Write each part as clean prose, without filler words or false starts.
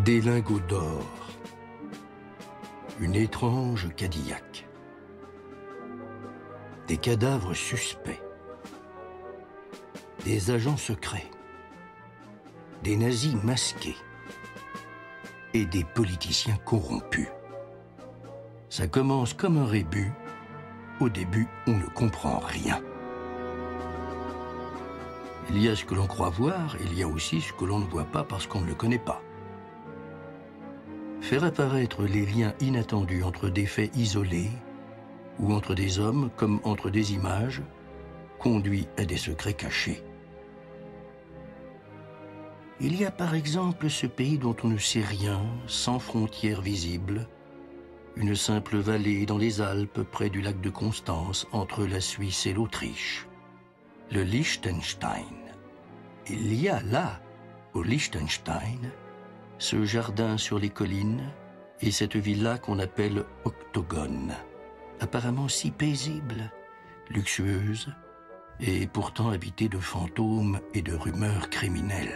Des lingots d'or. Une étrange Cadillac. Des cadavres suspects. Des agents secrets. Des nazis masqués. Et des politiciens corrompus. Ça commence comme un rébut. Au début, on ne comprend rien. Il y a ce que l'on croit voir, il y a aussi ce que l'on ne voit pas parce qu'on ne le connaît pas. Faire apparaître les liens inattendus entre des faits isolés ou entre des hommes comme entre des images conduit à des secrets cachés. Il y a par exemple ce pays dont on ne sait rien, sans frontières visibles, une simple vallée dans les Alpes près du lac de Constance entre la Suisse et l'Autriche, le Liechtenstein. Il y a là, au Liechtenstein, ce jardin sur les collines et cette villa qu'on appelle Octogone, apparemment si paisible, luxueuse et pourtant habitée de fantômes et de rumeurs criminelles.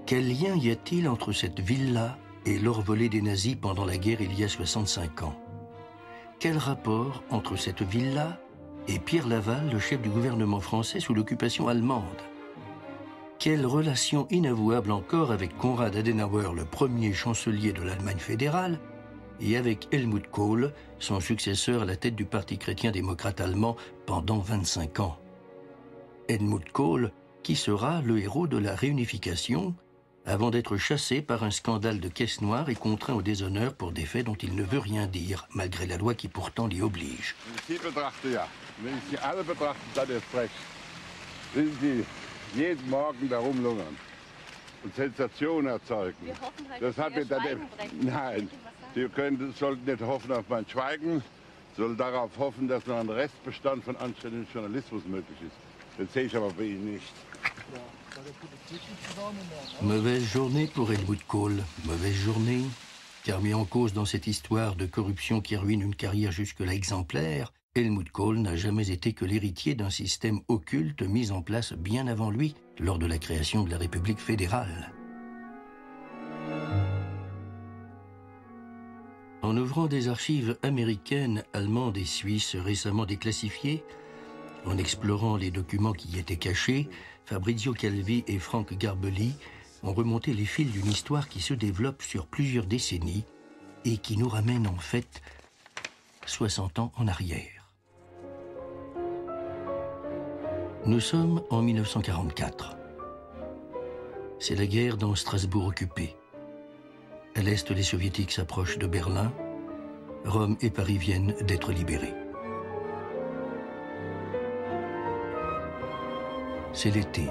Quel lien y a-t-il entre cette villa et l'or volé des nazis pendant la guerre il y a 65 ans? Quel rapport entre cette villa et Pierre Laval, le chef du gouvernement français sous l'occupation allemande? Quelle relation inavouable encore avec Konrad Adenauer, le premier chancelier de l'Allemagne fédérale, et avec Helmut Kohl, son successeur à la tête du Parti chrétien-démocrate allemand pendant 25 ans. Helmut Kohl, qui sera le héros de la réunification, avant d'être chassé par un scandale de caisse noire et contraint au déshonneur pour des faits dont il ne veut rien dire, malgré la loi qui pourtant l'y oblige. Jeden Morgen da rumlungern und Sensationen erzeugen. Wir hoffen halt, das hat Nein, Sie sollten nicht hoffen auf mein Schweigen, sollten darauf hoffen, dass noch ein Restbestand von anständigem Journalismus möglich ist. Das sehe ich aber bei Ihnen nicht. Mauvaise journée pour Helmut Kohl, mauvaise journée, car mis en cause dans cette histoire de corruption qui ruine une carrière jusque-là exemplaire, Helmut Kohl n'a jamais été que l'héritier d'un système occulte mis en place bien avant lui, lors de la création de la République fédérale. En ouvrant des archives américaines, allemandes et suisses récemment déclassifiées, en explorant les documents qui y étaient cachés, Fabrizio Calvi et Frank Garbeli ont remonté les fils d'une histoire qui se développe sur plusieurs décennies et qui nous ramène en fait 60 ans en arrière. Nous sommes en 1944. C'est la guerre dans Strasbourg occupée. À l'est, les soviétiques s'approchent de Berlin. Rome et Paris viennent d'être libérés. C'est l'été.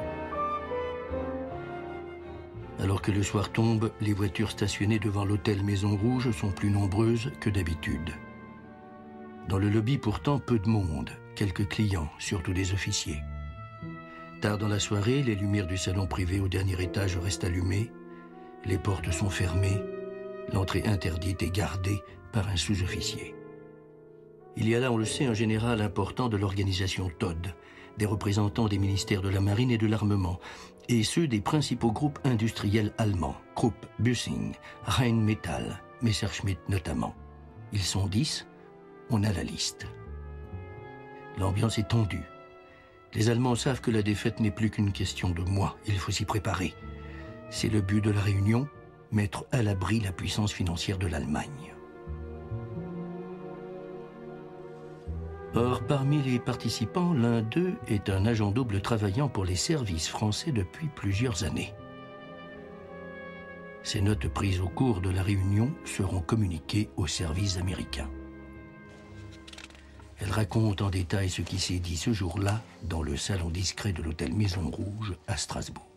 Alors que le soir tombe, les voitures stationnées devant l'hôtel Maison Rouge sont plus nombreuses que d'habitude. Dans le lobby, pourtant, peu de monde, quelques clients, surtout des officiers. Tard dans la soirée, les lumières du salon privé au dernier étage restent allumées, les portes sont fermées, l'entrée interdite et gardée par un sous-officier. Il y a là, on le sait, un général important de l'organisation Todt, des représentants des ministères de la Marine et de l'Armement, et ceux des principaux groupes industriels allemands, Krupp, Büssing, Rheinmetall, Messerschmitt notamment. Ils sont 10, on a la liste. L'ambiance est tendue. Les Allemands savent que la défaite n'est plus qu'une question de mois, il faut s'y préparer. C'est le but de la réunion, mettre à l'abri la puissance financière de l'Allemagne. Or, parmi les participants, l'un d'eux est un agent double travaillant pour les services français depuis plusieurs années. Ces notes prises au cours de la réunion seront communiquées aux services américains. Elle raconte en détail ce qui s'est dit ce jour-là dans le salon discret de l'hôtel Maison Rouge à Strasbourg.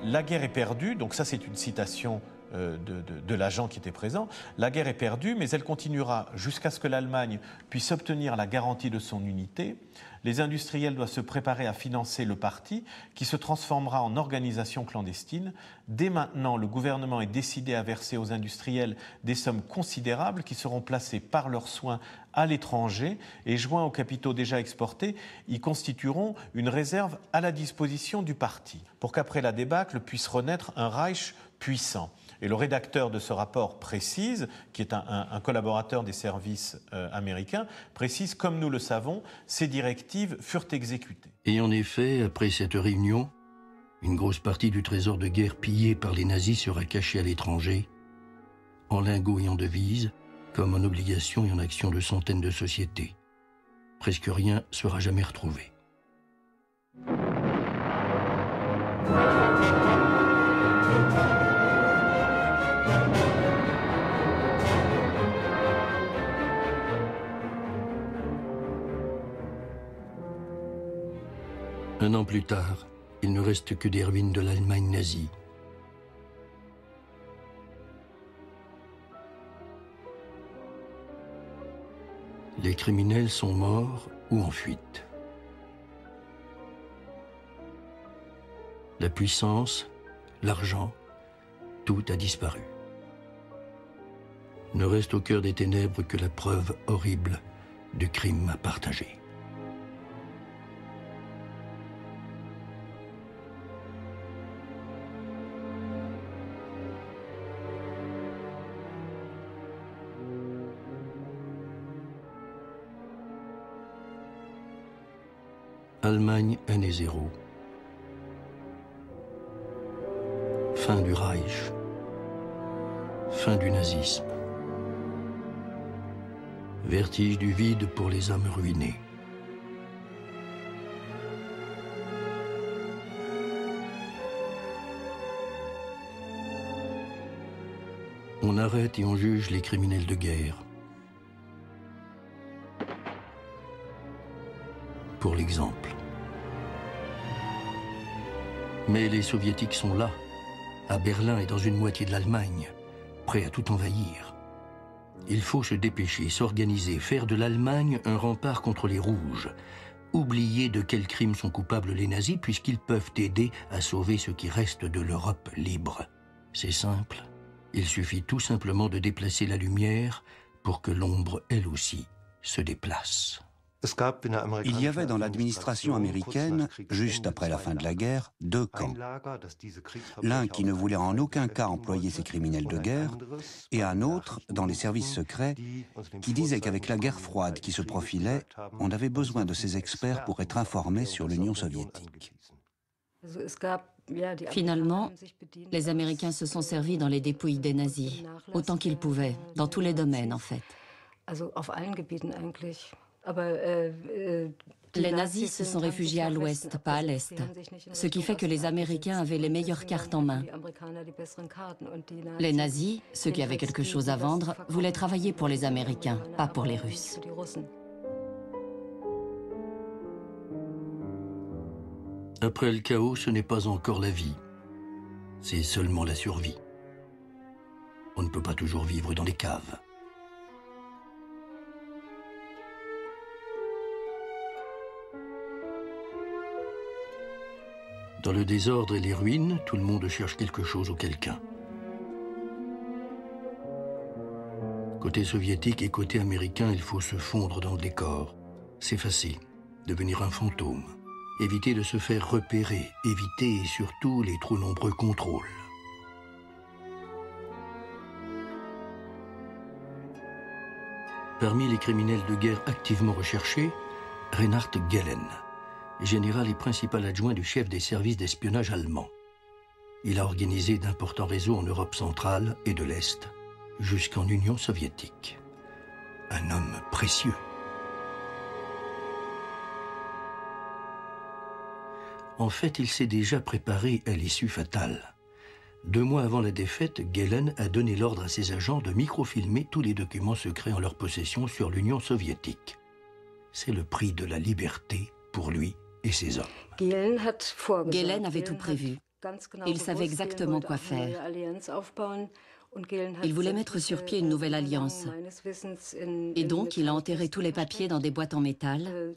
La guerre est perdue, donc ça c'est une citation de l'agent qui était présent. La guerre est perdue, mais elle continuera jusqu'à ce que l'Allemagne puisse obtenir la garantie de son unité. Les industriels doivent se préparer à financer le parti qui se transformera en organisation clandestine. Dès maintenant, le gouvernement est décidé à verser aux industriels des sommes considérables qui seront placées par leurs soins à l'étranger et, joints aux capitaux déjà exportés, ils constitueront une réserve à la disposition du parti pour qu'après la débâcle puisse renaître un Reich puissant. Et le rédacteur de ce rapport précise, qui est un collaborateur des services américains, précise, comme nous le savons, ces directives furent exécutées. Et en effet, après cette réunion, une grosse partie du trésor de guerre pillé par les nazis sera cachée à l'étranger, en lingots et en devises, comme en obligations et en actions de centaines de sociétés. Presque rien sera jamais retrouvé. Un an plus tard, il ne reste que des ruines de l'Allemagne nazie. Les criminels sont morts ou en fuite. La puissance, l'argent, tout a disparu. Ne reste au cœur des ténèbres que la preuve horrible du crime à partager. Allemagne, année 0. Fin du Reich. Fin du nazisme. Vertige du vide pour les âmes ruinées. On arrête et on juge les criminels de guerre. Pour l'exemple. Mais les soviétiques sont là, à Berlin et dans une moitié de l'Allemagne, prêts à tout envahir. Il faut se dépêcher, s'organiser, faire de l'Allemagne un rempart contre les rouges. Oublier de quels crimes sont coupables les nazis puisqu'ils peuvent aider à sauver ce qui reste de l'Europe libre. C'est simple, il suffit tout simplement de déplacer la lumière pour que l'ombre, elle aussi, se déplace. Il y avait dans l'administration américaine, juste après la fin de la guerre, deux camps. L'un qui ne voulait en aucun cas employer ces criminels de guerre, et un autre, dans les services secrets, qui disait qu'avec la guerre froide qui se profilait, on avait besoin de ces experts pour être informés sur l'Union soviétique. Finalement, les Américains se sont servis dans les dépouilles des nazis, autant qu'ils pouvaient, dans tous les domaines en fait. Les nazis se sont réfugiés à l'ouest, pas à l'est, ce qui fait que les Américains avaient les meilleures cartes en main. Les nazis, ceux qui avaient quelque chose à vendre, voulaient travailler pour les Américains, pas pour les Russes. Après le chaos, ce n'est pas encore la vie, c'est seulement la survie. On ne peut pas toujours vivre dans les caves. Dans le désordre et les ruines, tout le monde cherche quelque chose ou quelqu'un. Côté soviétique et côté américain, il faut se fondre dans le décor, s'effacer, devenir un fantôme, éviter de se faire repérer, éviter surtout les trop nombreux contrôles. Parmi les criminels de guerre activement recherchés, Reinhard Gehlen, général et principal adjoint du chef des services d'espionnage allemand. Il a organisé d'importants réseaux en Europe centrale et de l'Est, jusqu'en Union soviétique. Un homme précieux. En fait, il s'est déjà préparé à l'issue fatale. 2 mois avant la défaite, Gehlen a donné l'ordre à ses agents de microfilmer tous les documents secrets en leur possession sur l'Union soviétique. C'est le prix de la liberté pour lui et ses hommes. Gehlen avait tout prévu. Il savait exactement quoi faire. Il voulait mettre sur pied une nouvelle alliance. Et donc, il a enterré tous les papiers dans des boîtes en métal.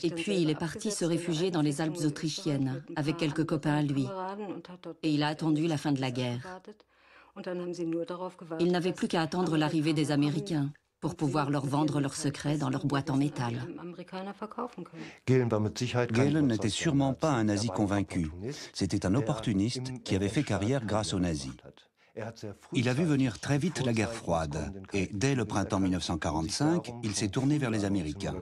Et puis, il est parti se réfugier dans les Alpes autrichiennes, avec quelques copains à lui. Et il a attendu la fin de la guerre. Il n'avait plus qu'à attendre l'arrivée des Américains pour pouvoir leur vendre leurs secrets dans leurs boîtes en métal. Gehlen n'était sûrement pas un nazi convaincu. C'était un opportuniste qui avait fait carrière grâce aux nazis. Il a vu venir très vite la guerre froide et dès le printemps 1945, il s'est tourné vers les Américains.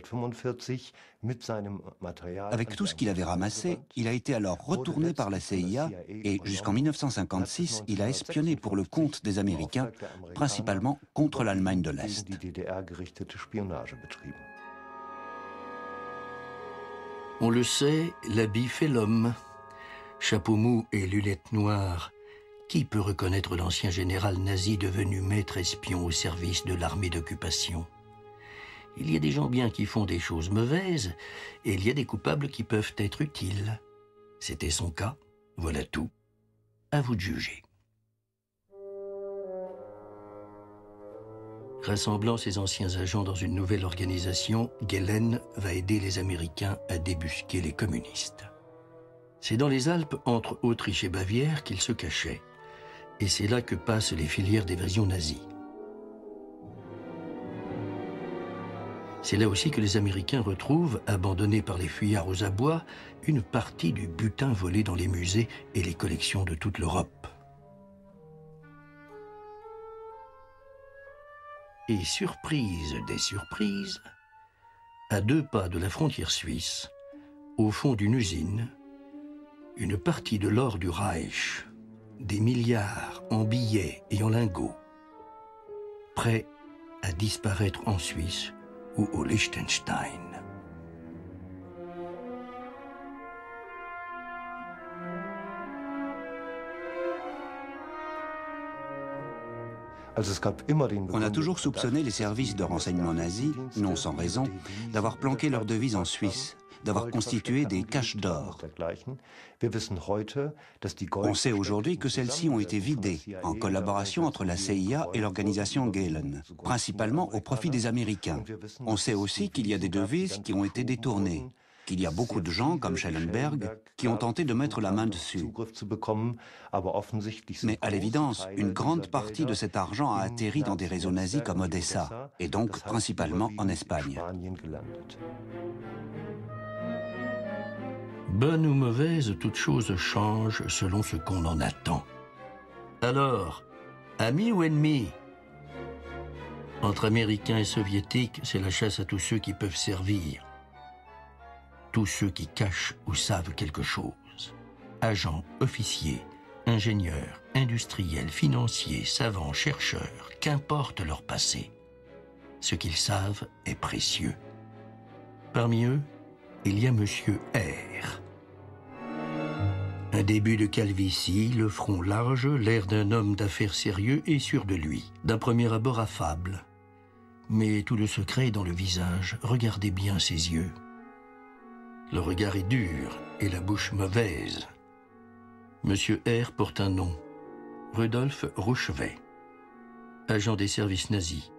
Avec tout ce qu'il avait ramassé, il a été alors retourné par la CIA et jusqu'en 1956, il a espionné pour le compte des Américains, principalement contre l'Allemagne de l'Est. On le sait, l'habit fait l'homme. Chapeau mou et lunettes noires. Qui peut reconnaître l'ancien général nazi devenu maître espion au service de l'armée d'occupation? Il y a des gens bien qui font des choses mauvaises, et il y a des coupables qui peuvent être utiles. C'était son cas, voilà tout. À vous de juger. Rassemblant ses anciens agents dans une nouvelle organisation, Gehlen va aider les Américains à débusquer les communistes. C'est dans les Alpes, entre Autriche et Bavière, qu'il se cachait. Et c'est là que passent les filières d'évasion nazie. C'est là aussi que les Américains retrouvent, abandonnés par les fuyards aux abois, une partie du butin volé dans les musées et les collections de toute l'Europe. Et surprise des surprises, à 2 pas de la frontière suisse, au fond d'une usine, une partie de l'or du Reich, des milliards en billets et en lingots, prêts à disparaître en Suisse ou au Liechtenstein. On a toujours soupçonné les services de renseignement nazis, non sans raison, d'avoir planqué leurs devises en Suisse, d'avoir constitué des caches d'or. On sait aujourd'hui que celles-ci ont été vidées en collaboration entre la CIA et l'organisation Gehlen, principalement au profit des Américains. On sait aussi qu'il y a des devises qui ont été détournées, qu'il y a beaucoup de gens comme Schellenberg qui ont tenté de mettre la main dessus. Mais à l'évidence, une grande partie de cet argent a atterri dans des réseaux nazis comme Odessa, et donc principalement en Espagne. Bonne ou mauvaise, toute chose change selon ce qu'on en attend. Alors, amis ou ennemis? Entre Américains et Soviétiques, c'est la chasse à tous ceux qui peuvent servir. Tous ceux qui cachent ou savent quelque chose. Agents, officiers, ingénieurs, industriels, financiers, savants, chercheurs, qu'importe leur passé. Ce qu'ils savent est précieux. Parmi eux, il y a Monsieur R. Un début de calvitie, le front large, l'air d'un homme d'affaires sérieux et sûr de lui. D'un premier abord affable. Mais tout le secret est dans le visage. Regardez bien ses yeux. Le regard est dur et la bouche mauvaise. Monsieur R porte un nom. Rudolf Rouchevet. Agent des services nazis,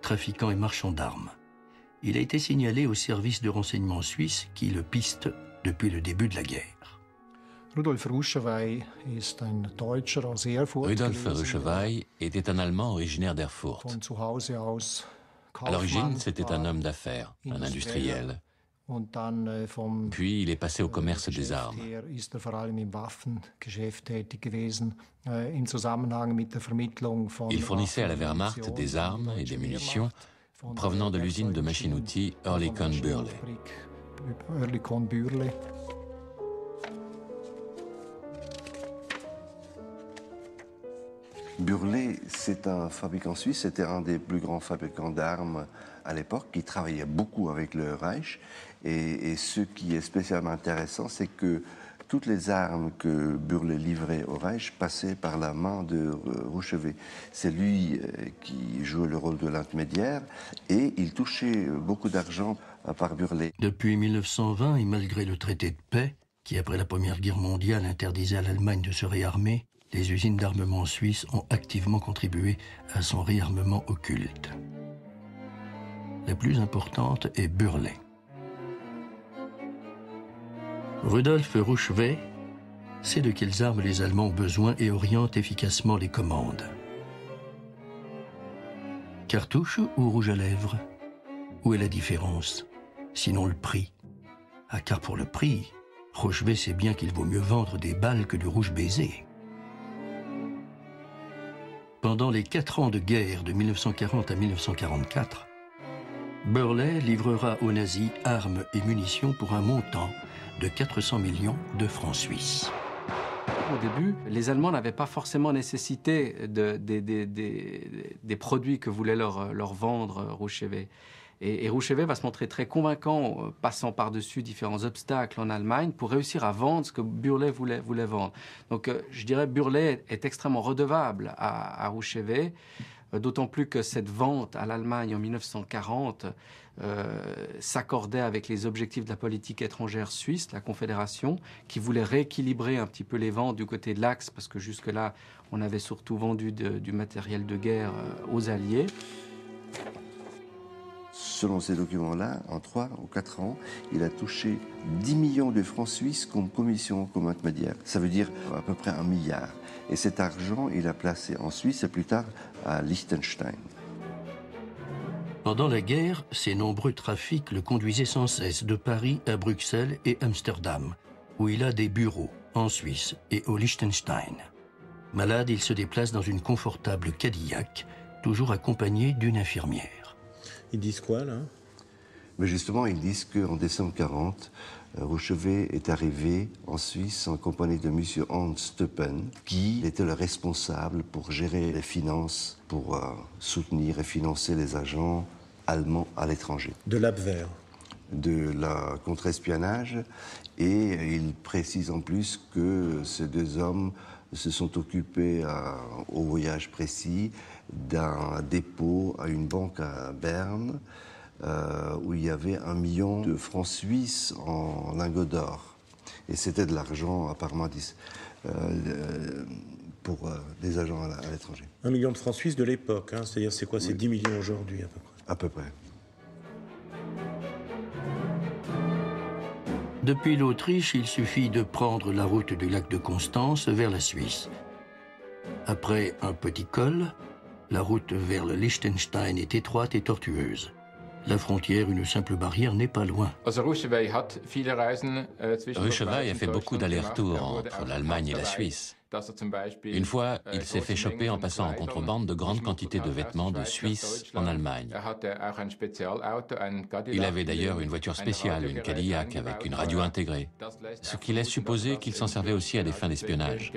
trafiquant et marchand d'armes. Il a été signalé au service de renseignement suisse qui le piste depuis le début de la guerre. Rudolf Rouchevet était un Allemand originaire d'Erfurt. À l'origine, c'était un homme d'affaires, un industriel. Puis il est passé au commerce des armes. Il fournissait à la Wehrmacht des armes et des munitions provenant de l'usine de machines-outils Oerlikon-Bürle. Bürle, c'est un fabricant suisse, c'était un des plus grands fabricants d'armes à l'époque, qui travaillait beaucoup avec le Reich. Et ce qui est spécialement intéressant, c'est que toutes les armes que Bürle livrait au Reich passaient par la main de Rouchevet. C'est lui qui jouait le rôle de l'intermédiaire et il touchait beaucoup d'argent par Bürle. Depuis 1920, et malgré le traité de paix, qui après la Première Guerre mondiale interdisait à l'Allemagne de se réarmer, les usines d'armement suisses ont activement contribué à son réarmement occulte. La plus importante est Burlet. Rudolf Rouchevet sait de quelles armes les Allemands ont besoin et oriente efficacement les commandes. Cartouche ou rouge à lèvres? Où est la différence? Sinon le prix. Ah, car pour le prix, Rouchevet sait bien qu'il vaut mieux vendre des balles que du rouge baiser. Pendant les 4 ans de guerre de 1940 à 1944, Burlet livrera aux nazis armes et munitions pour un montant de 400 millions de francs suisses. Au début, les Allemands n'avaient pas forcément nécessité des produits que voulait leur vendre Rouchevet. Et Rouchevet va se montrer très convaincant, passant par-dessus différents obstacles en Allemagne, pour réussir à vendre ce que Burlet voulait vendre. Donc je dirais Burlet est extrêmement redevable à Rouchevet, d'autant plus que cette vente à l'Allemagne en 1940 s'accordait avec les objectifs de la politique étrangère suisse, la Confédération, qui voulait rééquilibrer un petit peu les ventes du côté de l'Axe, parce que jusque-là, on avait surtout vendu du matériel de guerre aux Alliés. Selon ces documents-là, en 3 ou 4 ans, il a touché 10 millions de francs suisses comme commission, comme intermédiaire. Ça veut dire à peu près 1 milliard. Et cet argent, il a placé en Suisse et plus tard à Liechtenstein. Pendant la guerre, ces nombreux trafics le conduisaient sans cesse de Paris à Bruxelles et Amsterdam, où il a des bureaux, en Suisse et au Liechtenstein. Malade, il se déplace dans une confortable Cadillac, toujours accompagné d'une infirmière. Ils disent quoi, là? Mais justement, ils disent qu'en décembre 40, Rouchevet est arrivé en Suisse en compagnie de M. Hans Steupen, qui était le responsable pour gérer les finances, pour soutenir et financer les agents allemands à l'étranger. De l'Abwehr. De la contre-espionnage. Et il précise en plus que ces 2 hommes se sont occupés au voyage précis d'un dépôt à une banque à Berne, où il y avait 1 million de francs suisses en lingots d'or. Et c'était de l'argent apparemment pour des agents à l'étranger. 1 million de francs suisses de l'époque, hein, c'est-à-dire c'est quoi, c'est 10 millions aujourd'hui à peu près? À peu près. Depuis l'Autriche, il suffit de prendre la route du lac de Constance vers la Suisse. Après un petit col, la route vers le Liechtenstein est étroite et tortueuse. La frontière, une simple barrière, n'est pas loin. Rouchevet a fait beaucoup d'allers-retours entre l'Allemagne et la Suisse. Une fois, il s'est fait choper en passant en contrebande de grandes quantités de vêtements de Suisse en Allemagne. Il avait d'ailleurs une voiture spéciale, une Cadillac avec une radio intégrée, ce qui laisse supposer qu'il s'en servait aussi à des fins d'espionnage.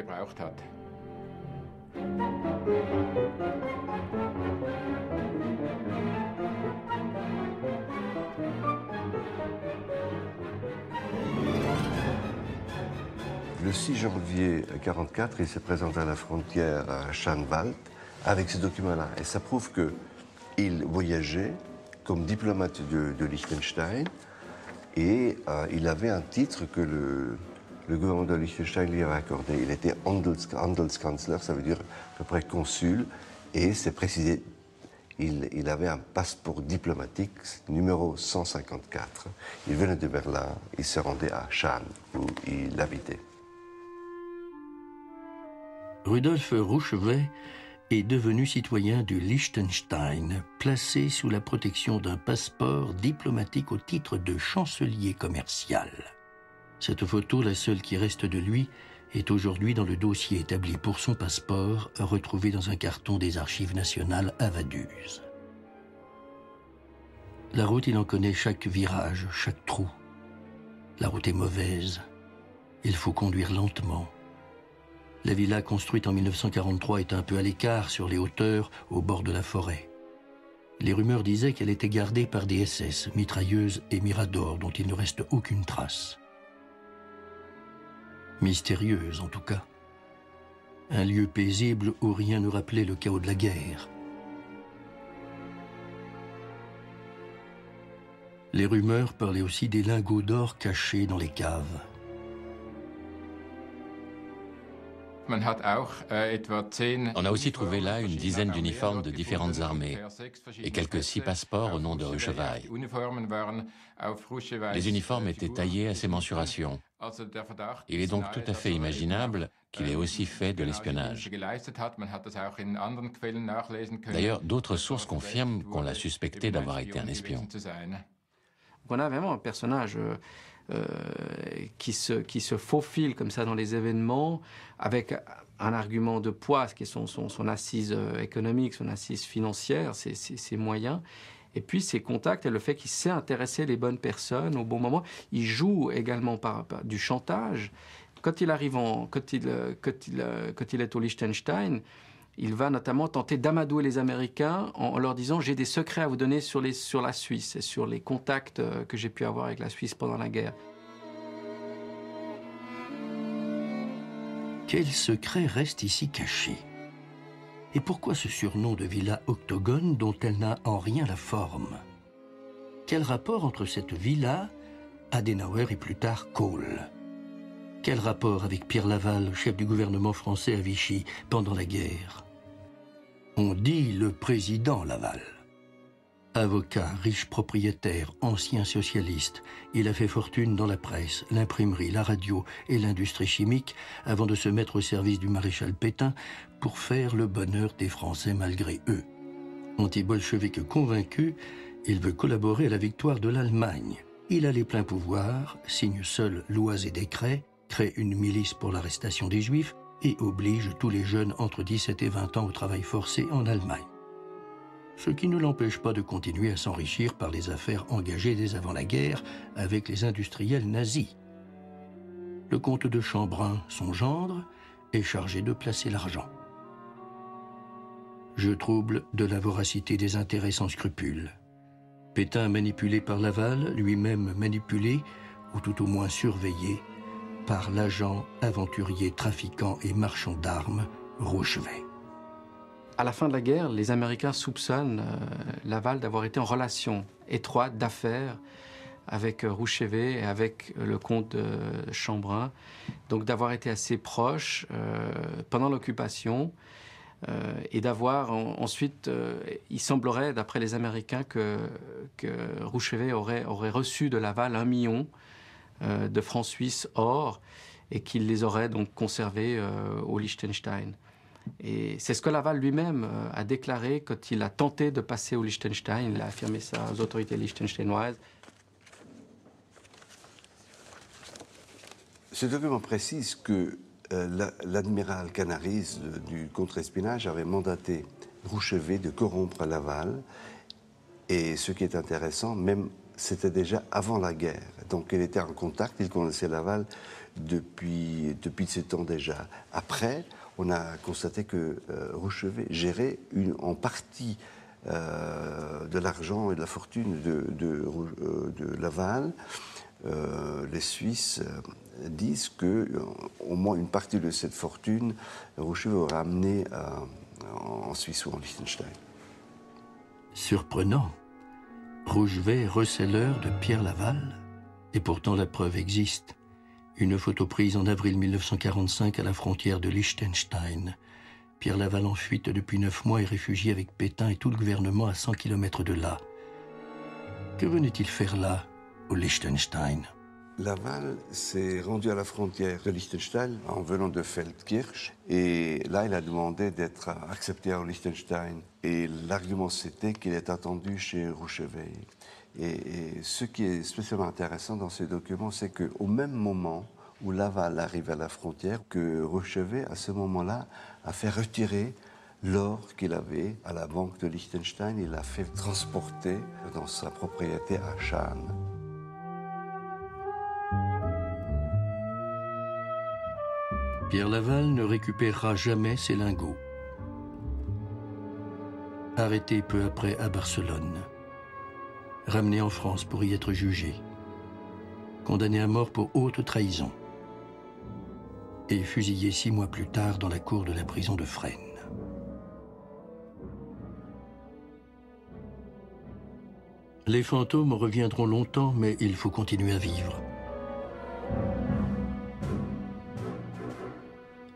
Le 6 janvier 1944, il se présente à la frontière à Schanwald avec ces documents-là. Et ça prouve qu'il voyageait comme diplomate de Liechtenstein et il avait un titre que le gouvernement de Liechtenstein lui avait accordé. Il était Handelskanzler, ça veut dire à peu près consul, et c'est précisé, il avait un passeport diplomatique, numéro 154. Il venait de Berlin, il se rendait à Schaan, où il habitait. Rudolf Rouchevet est devenu citoyen du Liechtenstein, placé sous la protection d'un passeport diplomatique au titre de chancelier commercial. Cette photo, la seule qui reste de lui, est aujourd'hui dans le dossier établi pour son passeport, retrouvé dans un carton des Archives nationales à Vaduz. La route, il en connaît chaque virage, chaque trou. La route est mauvaise. Il faut conduire lentement. La villa construite en 1943 est un peu à l'écart, sur les hauteurs, au bord de la forêt. Les rumeurs disaient qu'elle était gardée par des SS, mitrailleuses et miradors, dont il ne reste aucune trace. Mystérieuse, en tout cas. Un lieu paisible où rien ne rappelait le chaos de la guerre. Les rumeurs parlaient aussi des lingots d'or cachés dans les caves. On a aussi trouvé là une dizaine d'uniformes de différentes armées et quelques 6 passeports au nom de Ruševaj. Les uniformes étaient taillés à ces mensurations. Il est donc tout à fait imaginable qu'il ait aussi fait de l'espionnage. D'ailleurs, d'autres sources confirment qu'on l'a suspecté d'avoir été un espion. On a vraiment un personnage qui se faufile comme ça dans les événements avec un argument de poids, qui est son assise économique, son assise financière, ses moyens, et puis ses contacts et le fait qu'il sait intéresser les bonnes personnes au bon moment. Il joue également par du chantage. Quand il arrive quand il est au Liechtenstein, il va notamment tenter d'amadouer les Américains en leur disant « j'ai des secrets à vous donner sur la Suisse et sur les contacts que j'ai pu avoir avec la Suisse pendant la guerre ». Quel secret reste ici caché? Et pourquoi ce surnom de villa octogone dont elle n'a en rien la forme? Quel rapport entre cette villa, Adenauer et plus tard Kohl? Quel rapport avec Pierre Laval, chef du gouvernement français à Vichy pendant la guerre? On dit le président Laval. Avocat, riche propriétaire, ancien socialiste, il a fait fortune dans la presse, l'imprimerie, la radio et l'industrie chimique avant de se mettre au service du maréchal Pétain pour faire le bonheur des Français malgré eux. Anti-bolchevique convaincu, il veut collaborer à la victoire de l'Allemagne. Il a les pleins pouvoirs, signe seul lois et décrets, crée une milice pour l'arrestation des Juifs et oblige tous les jeunes entre 17 et 20 ans au travail forcé en Allemagne. Ce qui ne l'empêche pas de continuer à s'enrichir par les affaires engagées dès avant la guerre avec les industriels nazis. Le comte de Chambrun, son gendre, est chargé de placer l'argent. Jeu trouble de la voracité des intérêts sans scrupules. Pétain manipulé par Laval, lui-même manipulé, ou tout au moins surveillé, par l'agent aventurier trafiquant et marchand d'armes, Ruševaj. À la fin de la guerre, les Américains soupçonnent Laval d'avoir été en relation étroite d'affaires avec Ruševaj et avec le comte de Chambrun, donc d'avoir été assez proche pendant l'occupation et d'avoir ensuite, il semblerait, d'après les Américains, que Ruševaj aurait reçu de Laval 1 million de francs suisses or et qu'il les aurait donc conservés au Liechtenstein. Et c'est ce que Laval lui-même a déclaré quand il a tenté de passer au Liechtenstein. Il a affirmé ça aux autorités liechtensteinoises. Ce document précise que l'admiral Canaris du contre-espionnage avait mandaté Ruševaj de corrompre Laval. Et ce qui est intéressant, même c'était déjà avant la guerre. Donc il était en contact, il connaissait Laval depuis 7 ans déjà. Après, on a constaté que Ruševaj gérait en partie de l'argent et de la fortune de Laval. Les Suisses disent qu'au moins une partie de cette fortune, Ruševaj aurait amené en Suisse ou en Liechtenstein. Surprenant. Ruševaj, receleur de Pierre Laval. Et pourtant la preuve existe. Une photo prise en avril 1945 à la frontière de Liechtenstein. Pierre Laval en fuite depuis 9 mois et réfugié avec Pétain et tout le gouvernement à 100 km de là. Que venait-il faire là, au Liechtenstein? Laval s'est rendu à la frontière de Liechtenstein en venant de Feldkirch. Et là, il a demandé d'être accepté au Liechtenstein. Et l'argument, c'était qu'il est attendu chez Ruševaj. Et ce qui est spécialement intéressant dans ces documents, c'est qu'au même moment où Laval arrive à la frontière, que Ruševaj, à ce moment-là, a fait retirer l'or qu'il avait à la banque de Liechtenstein. Il l'a fait transporter dans sa propriété à Schaan. Pierre Laval ne récupérera jamais ses lingots. Arrêté peu après à Barcelone. Ramené en France pour y être jugé. Condamné à mort pour haute trahison. Et fusillé 6 mois plus tard dans la cour de la prison de Fresnes. Les fantômes reviendront longtemps, mais il faut continuer à vivre.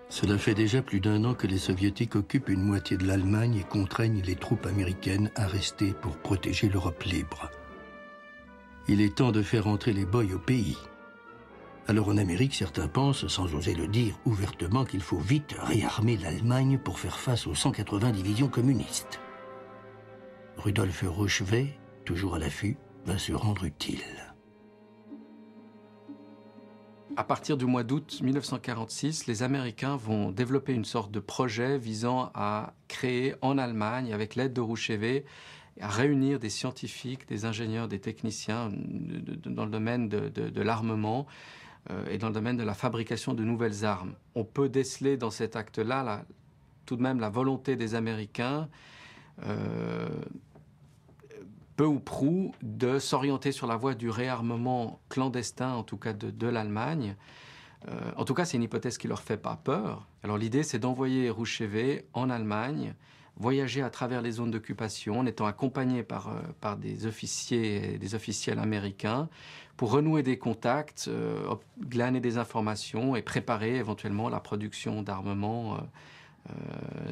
Cela fait déjà plus d'un an que les Soviétiques occupent une moitié de l'Allemagne et contraignent les troupes américaines à rester pour protéger l'Europe libre. Il est temps de faire entrer les boys au pays. Alors en Amérique, certains pensent, sans oser le dire ouvertement, qu'il faut vite réarmer l'Allemagne pour faire face aux 180 divisions communistes. Rudolf Rouchway, toujours à l'affût, va se rendre utile. À partir du mois d'août 1946, les Américains vont développer une sorte de projet visant à créer en Allemagne, avec l'aide de Rouchway, à réunir des scientifiques, des ingénieurs, des techniciens dans le domaine de l'armement et dans le domaine de la fabrication de nouvelles armes. On peut déceler dans cet acte-là tout de même la volonté des Américains, peu ou prou, de s'orienter sur la voie du réarmement clandestin, en tout cas de l'Allemagne. En tout cas, c'est une hypothèse qui ne leur fait pas peur. Alors l'idée, c'est d'envoyer Rouchway en Allemagne, voyager à travers les zones d'occupation en étant accompagné par des officiers et des officiels américains pour renouer des contacts, glaner des informations et préparer éventuellement la production d'armements,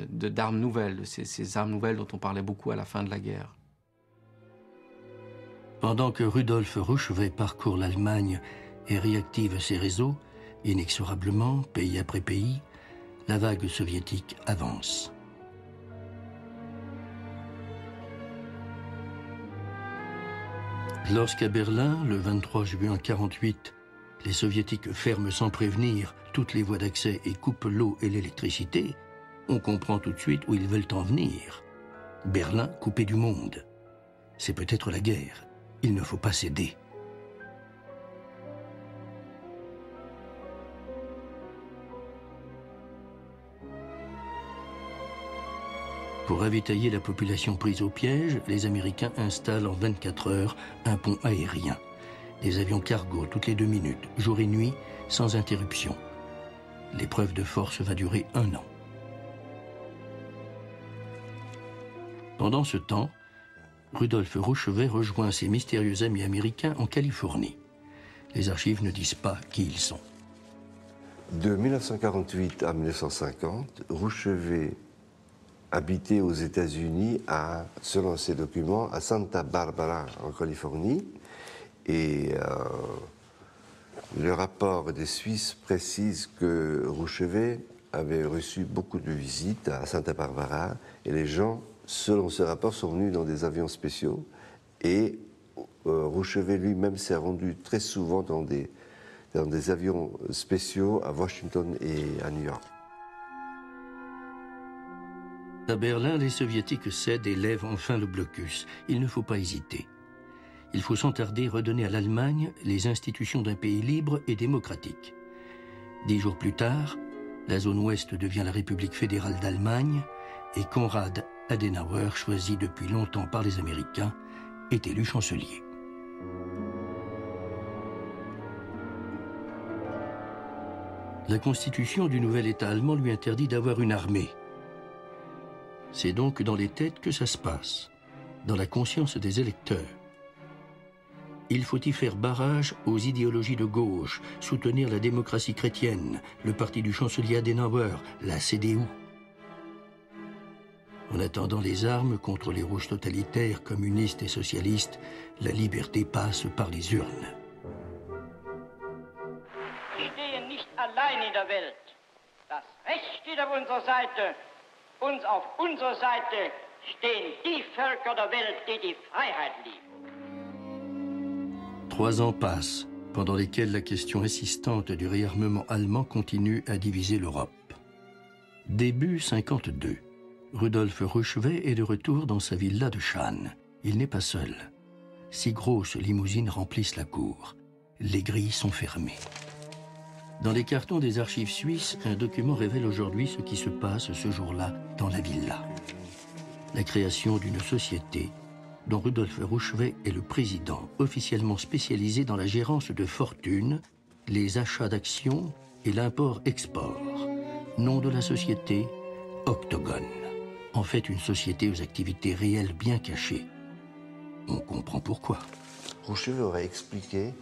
d'armes nouvelles, ces armes nouvelles dont on parlait beaucoup à la fin de la guerre. Pendant que Rudolf Rouchway parcourt l'Allemagne et réactive ses réseaux, inexorablement, pays après pays, la vague soviétique avance. Lorsqu'à Berlin, le 23 juin 1948, les Soviétiques ferment sans prévenir toutes les voies d'accès et coupent l'eau et l'électricité, on comprend tout de suite où ils veulent en venir. Berlin coupé du monde. C'est peut-être la guerre. Il ne faut pas céder. Pour ravitailler la population prise au piège, les Américains installent en 24 heures un pont aérien. Des avions cargo toutes les 2 minutes, jour et nuit, sans interruption. L'épreuve de force va durer 1 an. Pendant ce temps, Rudolf Rouchway rejoint ses mystérieux amis américains en Californie. Les archives ne disent pas qui ils sont. De 1948 à 1950, Rouchway habitait aux États-Unis, selon ses documents, à Santa Barbara, en Californie. Et le rapport des Suisses précise que Rouchway avait reçu beaucoup de visites à Santa Barbara et les gens, selon ce rapport, sont venus dans des avions spéciaux et Rouchway lui-même s'est rendu très souvent dans des avions spéciaux à Washington et à New York. À Berlin, les Soviétiques cèdent et lèvent enfin le blocus. Il ne faut pas hésiter. Il faut sans tarder redonner à l'Allemagne les institutions d'un pays libre et démocratique. 10 jours plus tard, la zone ouest devient la République fédérale d'Allemagne et Konrad Adenauer, choisi depuis longtemps par les Américains, est élu chancelier. La constitution du nouvel État allemand lui interdit d'avoir une armée. C'est donc dans les têtes que ça se passe, dans la conscience des électeurs. Il faut y faire barrage aux idéologies de gauche, soutenir la démocratie chrétienne, le parti du chancelier Adenauer, la CDU. En attendant les armes contre les rouges totalitaires, communistes et socialistes, la liberté passe par les urnes. Wir stehen nicht allein in der Welt. Das Recht steht auf unserer Seite. Und auf unserer Seite stehen die Völker der Welt, die die Freiheit lieben. 3 ans passent, pendant lesquels la question insistante du réarmement allemand continue à diviser l'Europe. Début 1952. Rudolf Rouchway est de retour dans sa villa de Schaan. Il n'est pas seul. 6 grosses limousines remplissent la cour. Les grilles sont fermées. Dans les cartons des archives suisses, un document révèle aujourd'hui ce qui se passe ce jour-là dans la villa. La création d'une société dont Rudolf Rouchway est le président, officiellement spécialisé dans la gérance de fortune, les achats d'actions et l'import-export. Nom de la société, Octogone. En fait, une société aux activités réelles bien cachées. On comprend pourquoi. Rouchway aurait expliqué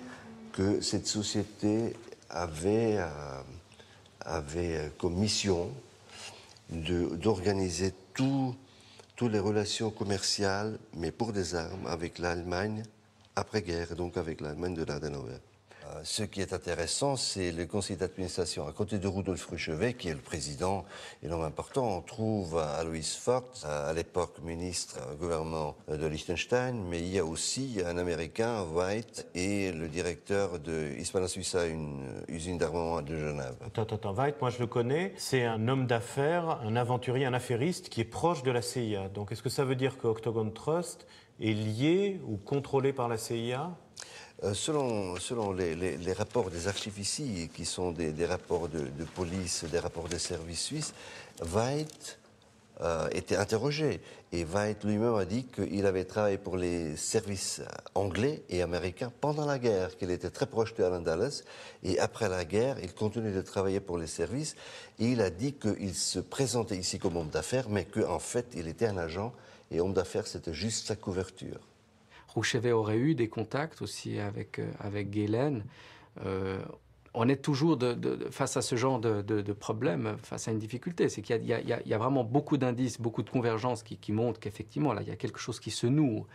que cette société avait avait comme mission d'organiser toutes les relations commerciales, mais pour des armes, avec l'Allemagne après-guerre, donc avec l'Allemagne de l'Adenauer. Ce qui est intéressant, c'est le conseil d'administration. À côté de Rudolf Rouchevet, qui est le président et l'homme important, on trouve Alois Vogts, à l'époque ministre au gouvernement de Liechtenstein, mais il y a aussi un Américain, White, et le directeur de Hispano-Suiza, une usine d'armement de Genève. Attends, White, moi je le connais, c'est un homme d'affaires, un aventurier, un affairiste qui est proche de la CIA. Donc est-ce que ça veut dire que Octagon Trust est lié ou contrôlé par la CIA ? Selon les rapports des archives ici, qui sont des rapports de police, des rapports des services suisses, White était interrogé. Et White lui-même a dit qu'il avait travaillé pour les services anglais et américains pendant la guerre, qu'il était très proche de Allen Dulles. Et après la guerre, il continuait de travailler pour les services. Et il a dit qu'il se présentait ici comme homme d'affaires, mais qu'en fait, il était un agent. Et homme d'affaires, c'était juste sa couverture. Rouchevet aurait eu des contacts aussi avec Gehlen. On est toujours face à ce genre de problème, face à une difficulté. C'est qu'il y a vraiment beaucoup d'indices, beaucoup de convergences qui montrent qu'effectivement, là, il y a quelque chose qui se noue.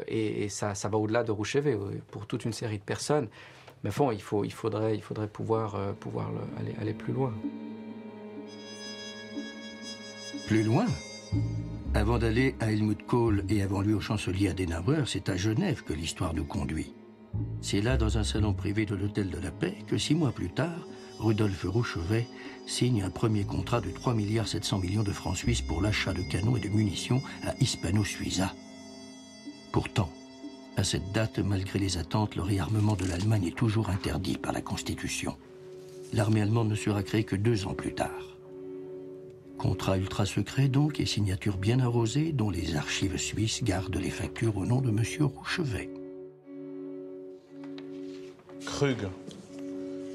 Et ça va au-delà de Rouchevet, pour toute une série de personnes. Mais bon, il faudrait pouvoir aller plus loin. Plus loin ? Avant d'aller à Helmut Kohl et avant lui au chancelier Adenauer, c'est à Genève que l'histoire nous conduit. C'est là, dans un salon privé de l'Hôtel de la Paix, que 6 mois plus tard, Rudolf Rouchevet signe un premier contrat de 3,7 milliards de francs suisses pour l'achat de canons et de munitions à Hispano-Suiza. Pourtant, à cette date, malgré les attentes, le réarmement de l'Allemagne est toujours interdit par la Constitution. L'armée allemande ne sera créée que 2 ans plus tard. Contrat ultra secret donc et signature bien arrosée dont les archives suisses gardent les factures au nom de M. Rouchevet. Krug.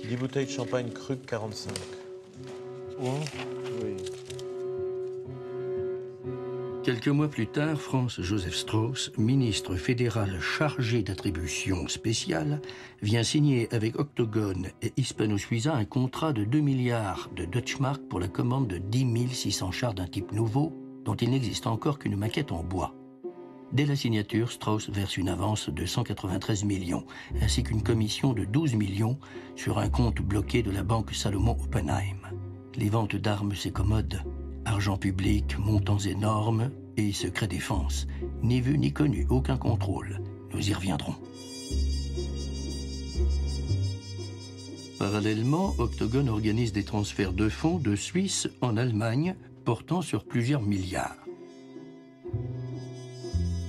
10 bouteilles de champagne Krug 45. Oui. Quelques mois plus tard, Franz Josef Strauß, ministre fédéral chargé d'attributions spéciales, vient signer avec Octagon et Hispano-Suiza un contrat de 2 milliards de Deutschmark pour la commande de 10 600 chars d'un type nouveau, dont il n'existe encore qu'une maquette en bois. Dès la signature, Strauß verse une avance de 193 millions, ainsi qu'une commission de 12 millions sur un compte bloqué de la banque Salomon Oppenheim. Les ventes d'armes s'écommodent. Argent public, montants énormes et secret défense. Ni vu ni connu, aucun contrôle. Nous y reviendrons. Parallèlement, Octagon organise des transferts de fonds de Suisse en Allemagne, portant sur plusieurs milliards.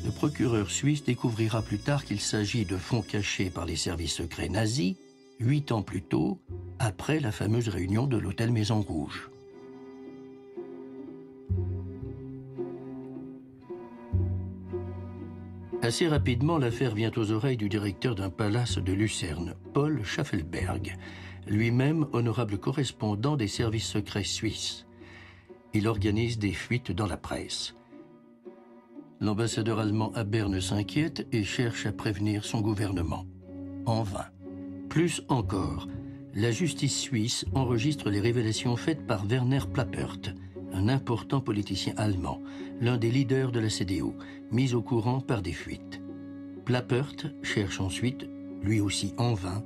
Le procureur suisse découvrira plus tard qu'il s'agit de fonds cachés par les services secrets nazis, 8 ans plus tôt, après la fameuse réunion de l'hôtel Maison Rouge. Assez rapidement, l'affaire vient aux oreilles du directeur d'un palace de Lucerne, Paul Schaffelberg, lui-même honorable correspondant des services secrets suisses. Il organise des fuites dans la presse. L'ambassadeur allemand à Berne s'inquiète et cherche à prévenir son gouvernement. En vain. Plus encore, la justice suisse enregistre les révélations faites par Werner Plappert, un important politicien allemand, l'un des leaders de la CDU, mis au courant par des fuites. Plappert cherche ensuite, lui aussi en vain,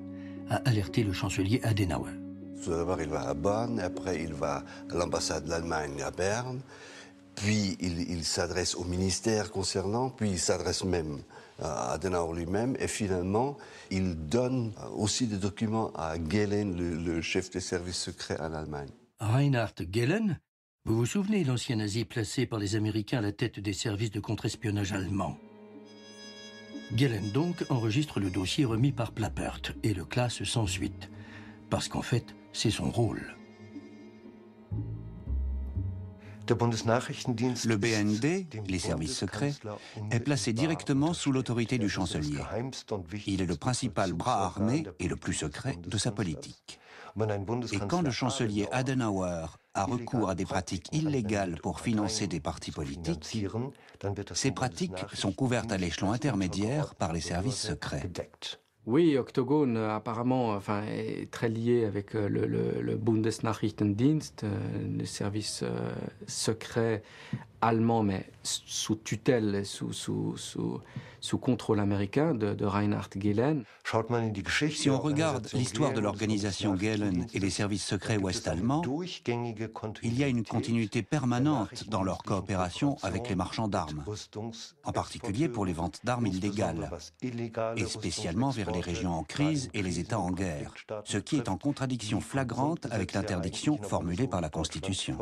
à alerter le chancelier Adenauer. Tout d'abord, il va à Bonn, après il va à l'ambassade de l'Allemagne à Berne, puis il s'adresse au ministère concernant, puis il s'adresse même à Adenauer lui-même, et finalement, il donne aussi des documents à Gehlen, le chef des services secrets en Allemagne. Reinhard Gehlen, vous vous souvenez, l'ancien nazi placé par les Américains à la tête des services de contre-espionnage allemands. Gehlen donc enregistre le dossier remis par Plappert et le classe sans suite, parce qu'en fait, c'est son rôle. Le BND, les services secrets, est placé directement sous l'autorité du chancelier. Il est le principal bras armé et le plus secret de sa politique. Et quand le chancelier Adenauer a recours à des pratiques illégales pour financer des partis politiques, ces pratiques sont couvertes à l'échelon intermédiaire par les services secrets. Oui, Octogone apparemment est très lié avec le Bundesnachrichtendienst, le service secret allemand, mais sous tutelle, sous contrôle américain de Reinhard Gehlen. Si on regarde l'histoire de l'organisation Gehlen et les services secrets ouest-allemands, il y a une continuité permanente dans leur coopération avec les marchands d'armes, en particulier pour les ventes d'armes illégales, et spécialement vers les régions en crise et les États en guerre, ce qui est en contradiction flagrante avec l'interdiction formulée par la Constitution.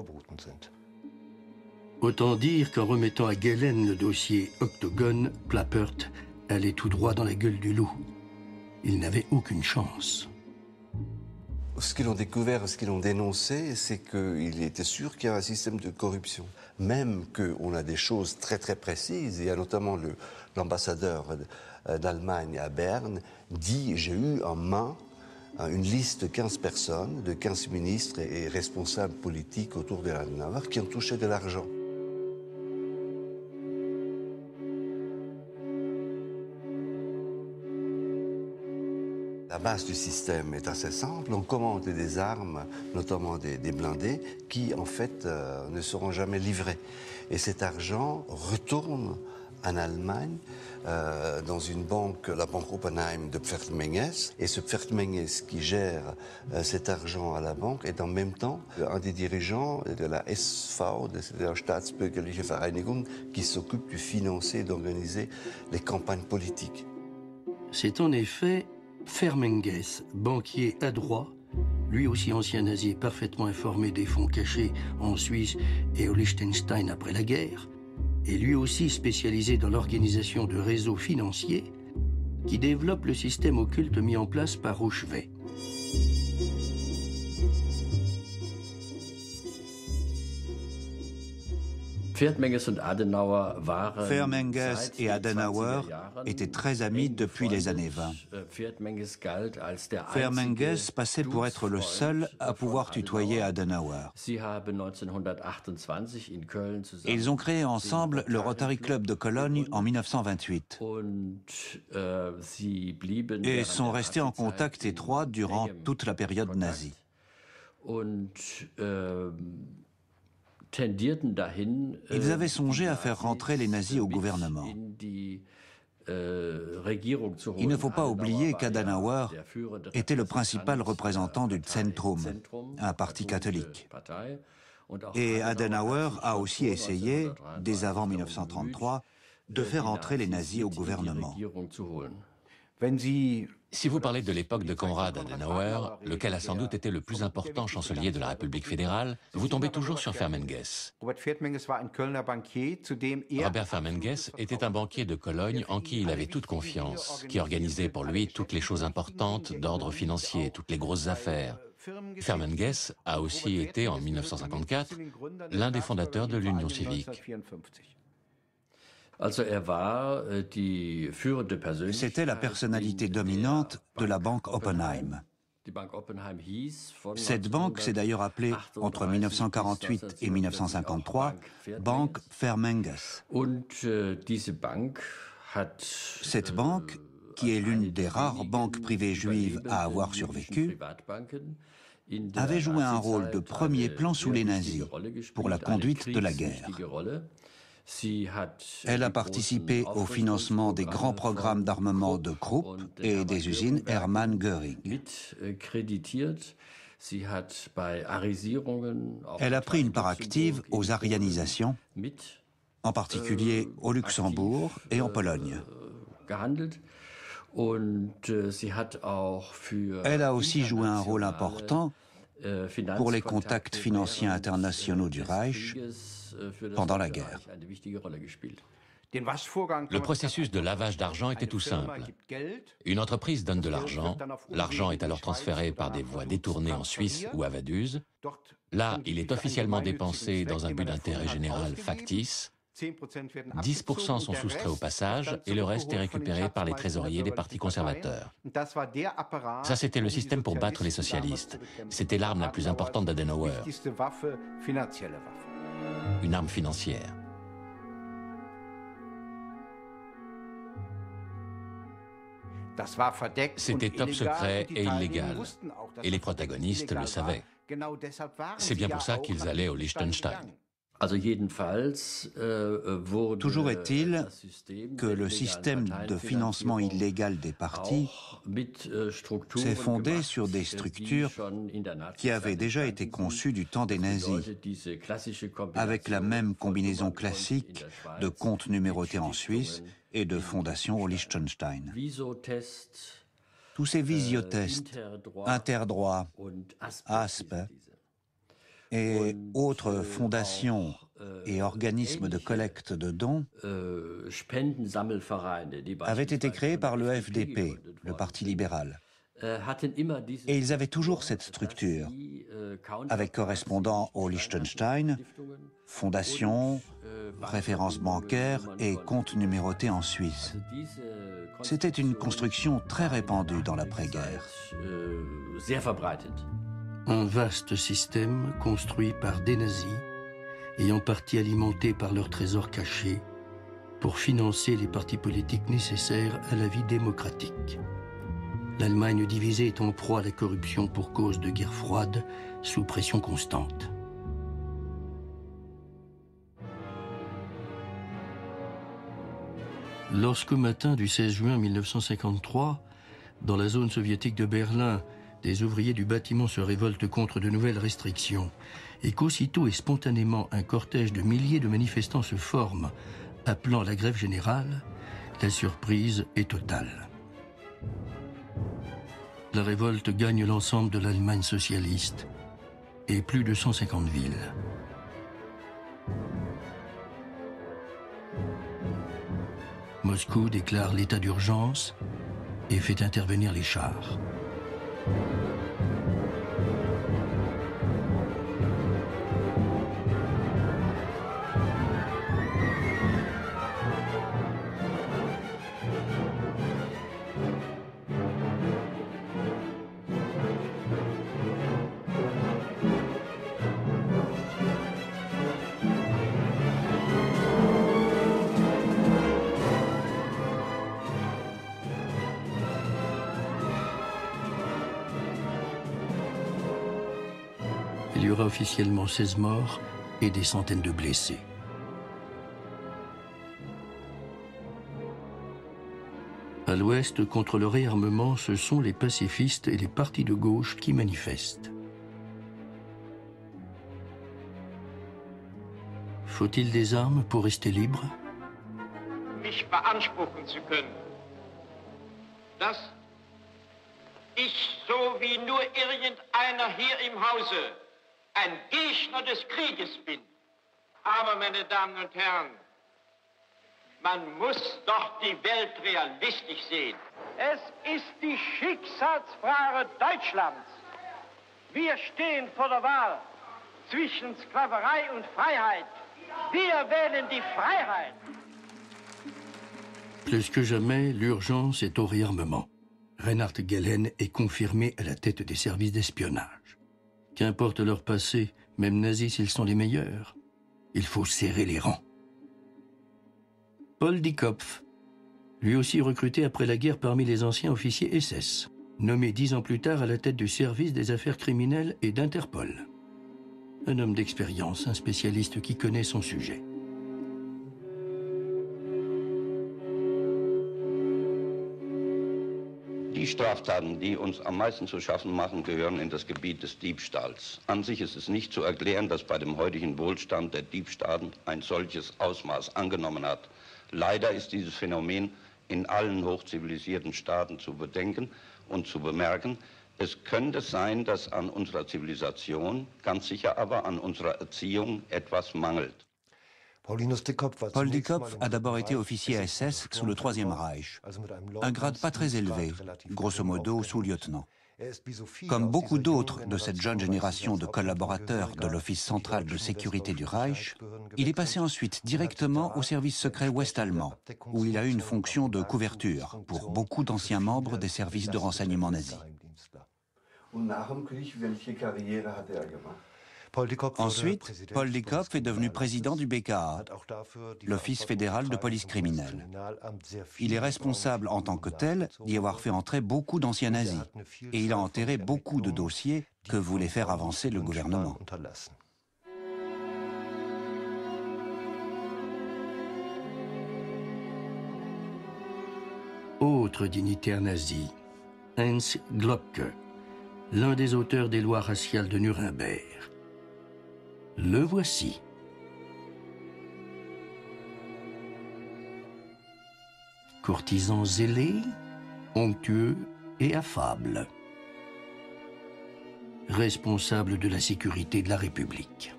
Autant dire qu'en remettant à Gehlen le dossier Octogone, Plappert allait tout droit dans la gueule du loup. Il n'avait aucune chance. Ce qu'ils ont découvert, ce qu'ils ont dénoncé, c'est qu'il était sûr qu'il y a un système de corruption. Même qu'on a des choses très très précises, il y a notamment l'ambassadeur d'Allemagne à Berne dit « j'ai eu en main une liste de 15 personnes, de 15 ministres et responsables politiques autour de Adenauer qui ont touché de l'argent ». La base du système est assez simple. On commande des armes, notamment des blindés, qui en fait ne seront jamais livrés. Et cet argent retourne en Allemagne dans une banque, la banque Oppenheim de Pferdmenges. Et ce Pferdmenges qui gère cet argent à la banque est en même temps un des dirigeants de la SV, de la Staatsbürgerliche Vereinigung, qui s'occupe de financer et d'organiser les campagnes politiques. C'est en effet Pferdmenges, banquier adroit, lui aussi ancien nazi parfaitement informé des fonds cachés en Suisse et au Liechtenstein après la guerre, et lui aussi spécialisé dans l'organisation de réseaux financiers, qui développe le système occulte mis en place par Rouchevet. Pferdmenges et Adenauer étaient très amis depuis les années 20. Pferdmenges passait pour être le seul à pouvoir tutoyer Adenauer. Ils ont créé ensemble le Rotary Club de Cologne en 1928 et sont restés en contact étroit durant toute la période nazie. Ils avaient songé à faire rentrer les nazis au gouvernement. Il ne faut pas oublier qu'Adenauer était le principal représentant du Zentrum, un parti catholique. Et Adenauer a aussi essayé, dès avant 1933, de faire entrer les nazis au gouvernement. Si vous parlez de l'époque de Konrad Adenauer, lequel a sans doute été le plus important chancelier de la République fédérale, vous tombez toujours sur Pferdmenges. Robert Pferdmenges était un banquier de Cologne en qui il avait toute confiance, qui organisait pour lui toutes les choses importantes d'ordre financier, toutes les grosses affaires. Pferdmenges a aussi été, en 1954, l'un des fondateurs de l'Union civique. C'était la personnalité dominante de la banque Oppenheim. Cette banque s'est d'ailleurs appelée, entre 1948 et 1953, Banque Pferdmenges. Cette banque, qui est l'une des rares banques privées juives à avoir survécu, avait joué un rôle de premier plan sous les nazis pour la conduite de la guerre. Elle a participé au financement des grands programmes d'armement de Krupp et des usines Hermann Göring. Elle a pris une part active aux arianisations, en particulier au Luxembourg et en Pologne. Elle a aussi joué un rôle important pour les contacts financiers internationaux du Reich pendant la guerre. Le processus de lavage d'argent était tout simple. Une entreprise donne de l'argent, l'argent est alors transféré par des voies détournées en Suisse ou à Vaduz. Là, il est officiellement dépensé dans un but d'intérêt général factice. 10% sont soustraits au passage et le reste est récupéré par les trésoriers des partis conservateurs. Ça, c'était le système pour battre les socialistes. C'était l'arme la plus importante d'Adenauer. Une arme financière. C'était top secret et illégal. Et les protagonistes le savaient. C'est bien pour ça qu'ils allaient au Liechtenstein. Toujours est-il que le système de financement illégal des partis s'est fondé sur des structures qui avaient déjà été conçues du temps des nazis, avec la même combinaison classique de comptes numérotés en Suisse et de fondations au Liechtenstein. Tous ces visiotests, Interdroit, ASP et autres fondations et organismes de collecte de dons avaient été créés par le FDP, le Parti libéral. Et ils avaient toujours cette structure, avec correspondants au Liechtenstein, fondations, références bancaires et comptes numérotés en Suisse. C'était une construction très répandue dans l'après-guerre. Un vaste système construit par des nazis et en partie alimenté par leurs trésors cachés pour financer les partis politiques nécessaires à la vie démocratique. L'Allemagne divisée est en proie à la corruption pour cause de guerre froide, sous pression constante. Lorsqu'au matin du 16 juin 1953, dans la zone soviétique de Berlin, des ouvriers du bâtiment se révoltent contre de nouvelles restrictions et qu'aussitôt et spontanément un cortège de milliers de manifestants se forme, appelant à la grève générale, la surprise est totale. La révolte gagne l'ensemble de l'Allemagne socialiste et plus de 150 villes. Moscou déclare l'état d'urgence et fait intervenir les chars. Il y aura officiellement 16 morts et des centaines de blessés. À l'ouest, contre le réarmement, ce sont les pacifistes et les partis de gauche qui manifestent. Faut-il des armes pour rester libre? Mich beanspruchen zu können, dass ich, so wie nur irgendeiner hier im Hause, ein Gegner des Krieges bin. Aber, meine Damen und Herren, man muss doch die Welt realistisch sehen. Es ist die Schicksalsfrage Deutschlands. Wir stehen vor der Wahl zwischen Sklaverei und Freiheit. Wir wählen die Freiheit. Plus que jamais, l'urgence est au réarmement. Reinhard Gehlen est confirmé à la tête des services d'espionnage. Qu'importe leur passé, même nazis s'ils sont les meilleurs, il faut serrer les rangs. Paul Diekopf, lui aussi recruté après la guerre parmi les anciens officiers SS, nommé 10 ans plus tard à la tête du service des affaires criminelles et d'Interpol. Un homme d'expérience, un spécialiste qui connaît son sujet. Die Straftaten, die uns am meisten zu schaffen machen, gehören in das Gebiet des Diebstahls. An sich ist es nicht zu erklären, dass bei dem heutigen Wohlstand der Diebstahl ein solches Ausmaß angenommen hat. Leider ist dieses Phänomen in allen hochzivilisierten Staaten zu bedenken und zu bemerken. Es könnte sein, dass an unserer Zivilisation, ganz sicher aber an unserer Erziehung etwas mangelt. Paul Diekopf a d'abord été officier SS sous le Troisième Reich, un grade pas très élevé, grosso modo sous-lieutenant. Comme beaucoup d'autres de cette jeune génération de collaborateurs de l'Office central de sécurité du Reich, il est passé ensuite directement au service secret ouest-allemand, où il a eu une fonction de couverture pour beaucoup d'anciens membres des services de renseignement nazis. Ensuite, Paul Dickoff est devenu président du BKA, l'Office fédéral de police criminelle. Il est responsable en tant que tel d'y avoir fait entrer beaucoup d'anciens nazis, et il a enterré beaucoup de dossiers que voulait faire avancer le gouvernement. Autre dignitaire nazi, Heinz Globke, l'un des auteurs des lois raciales de Nuremberg. Le voici. Courtisan zélé, onctueux et affable. Responsable de la sécurité de la République.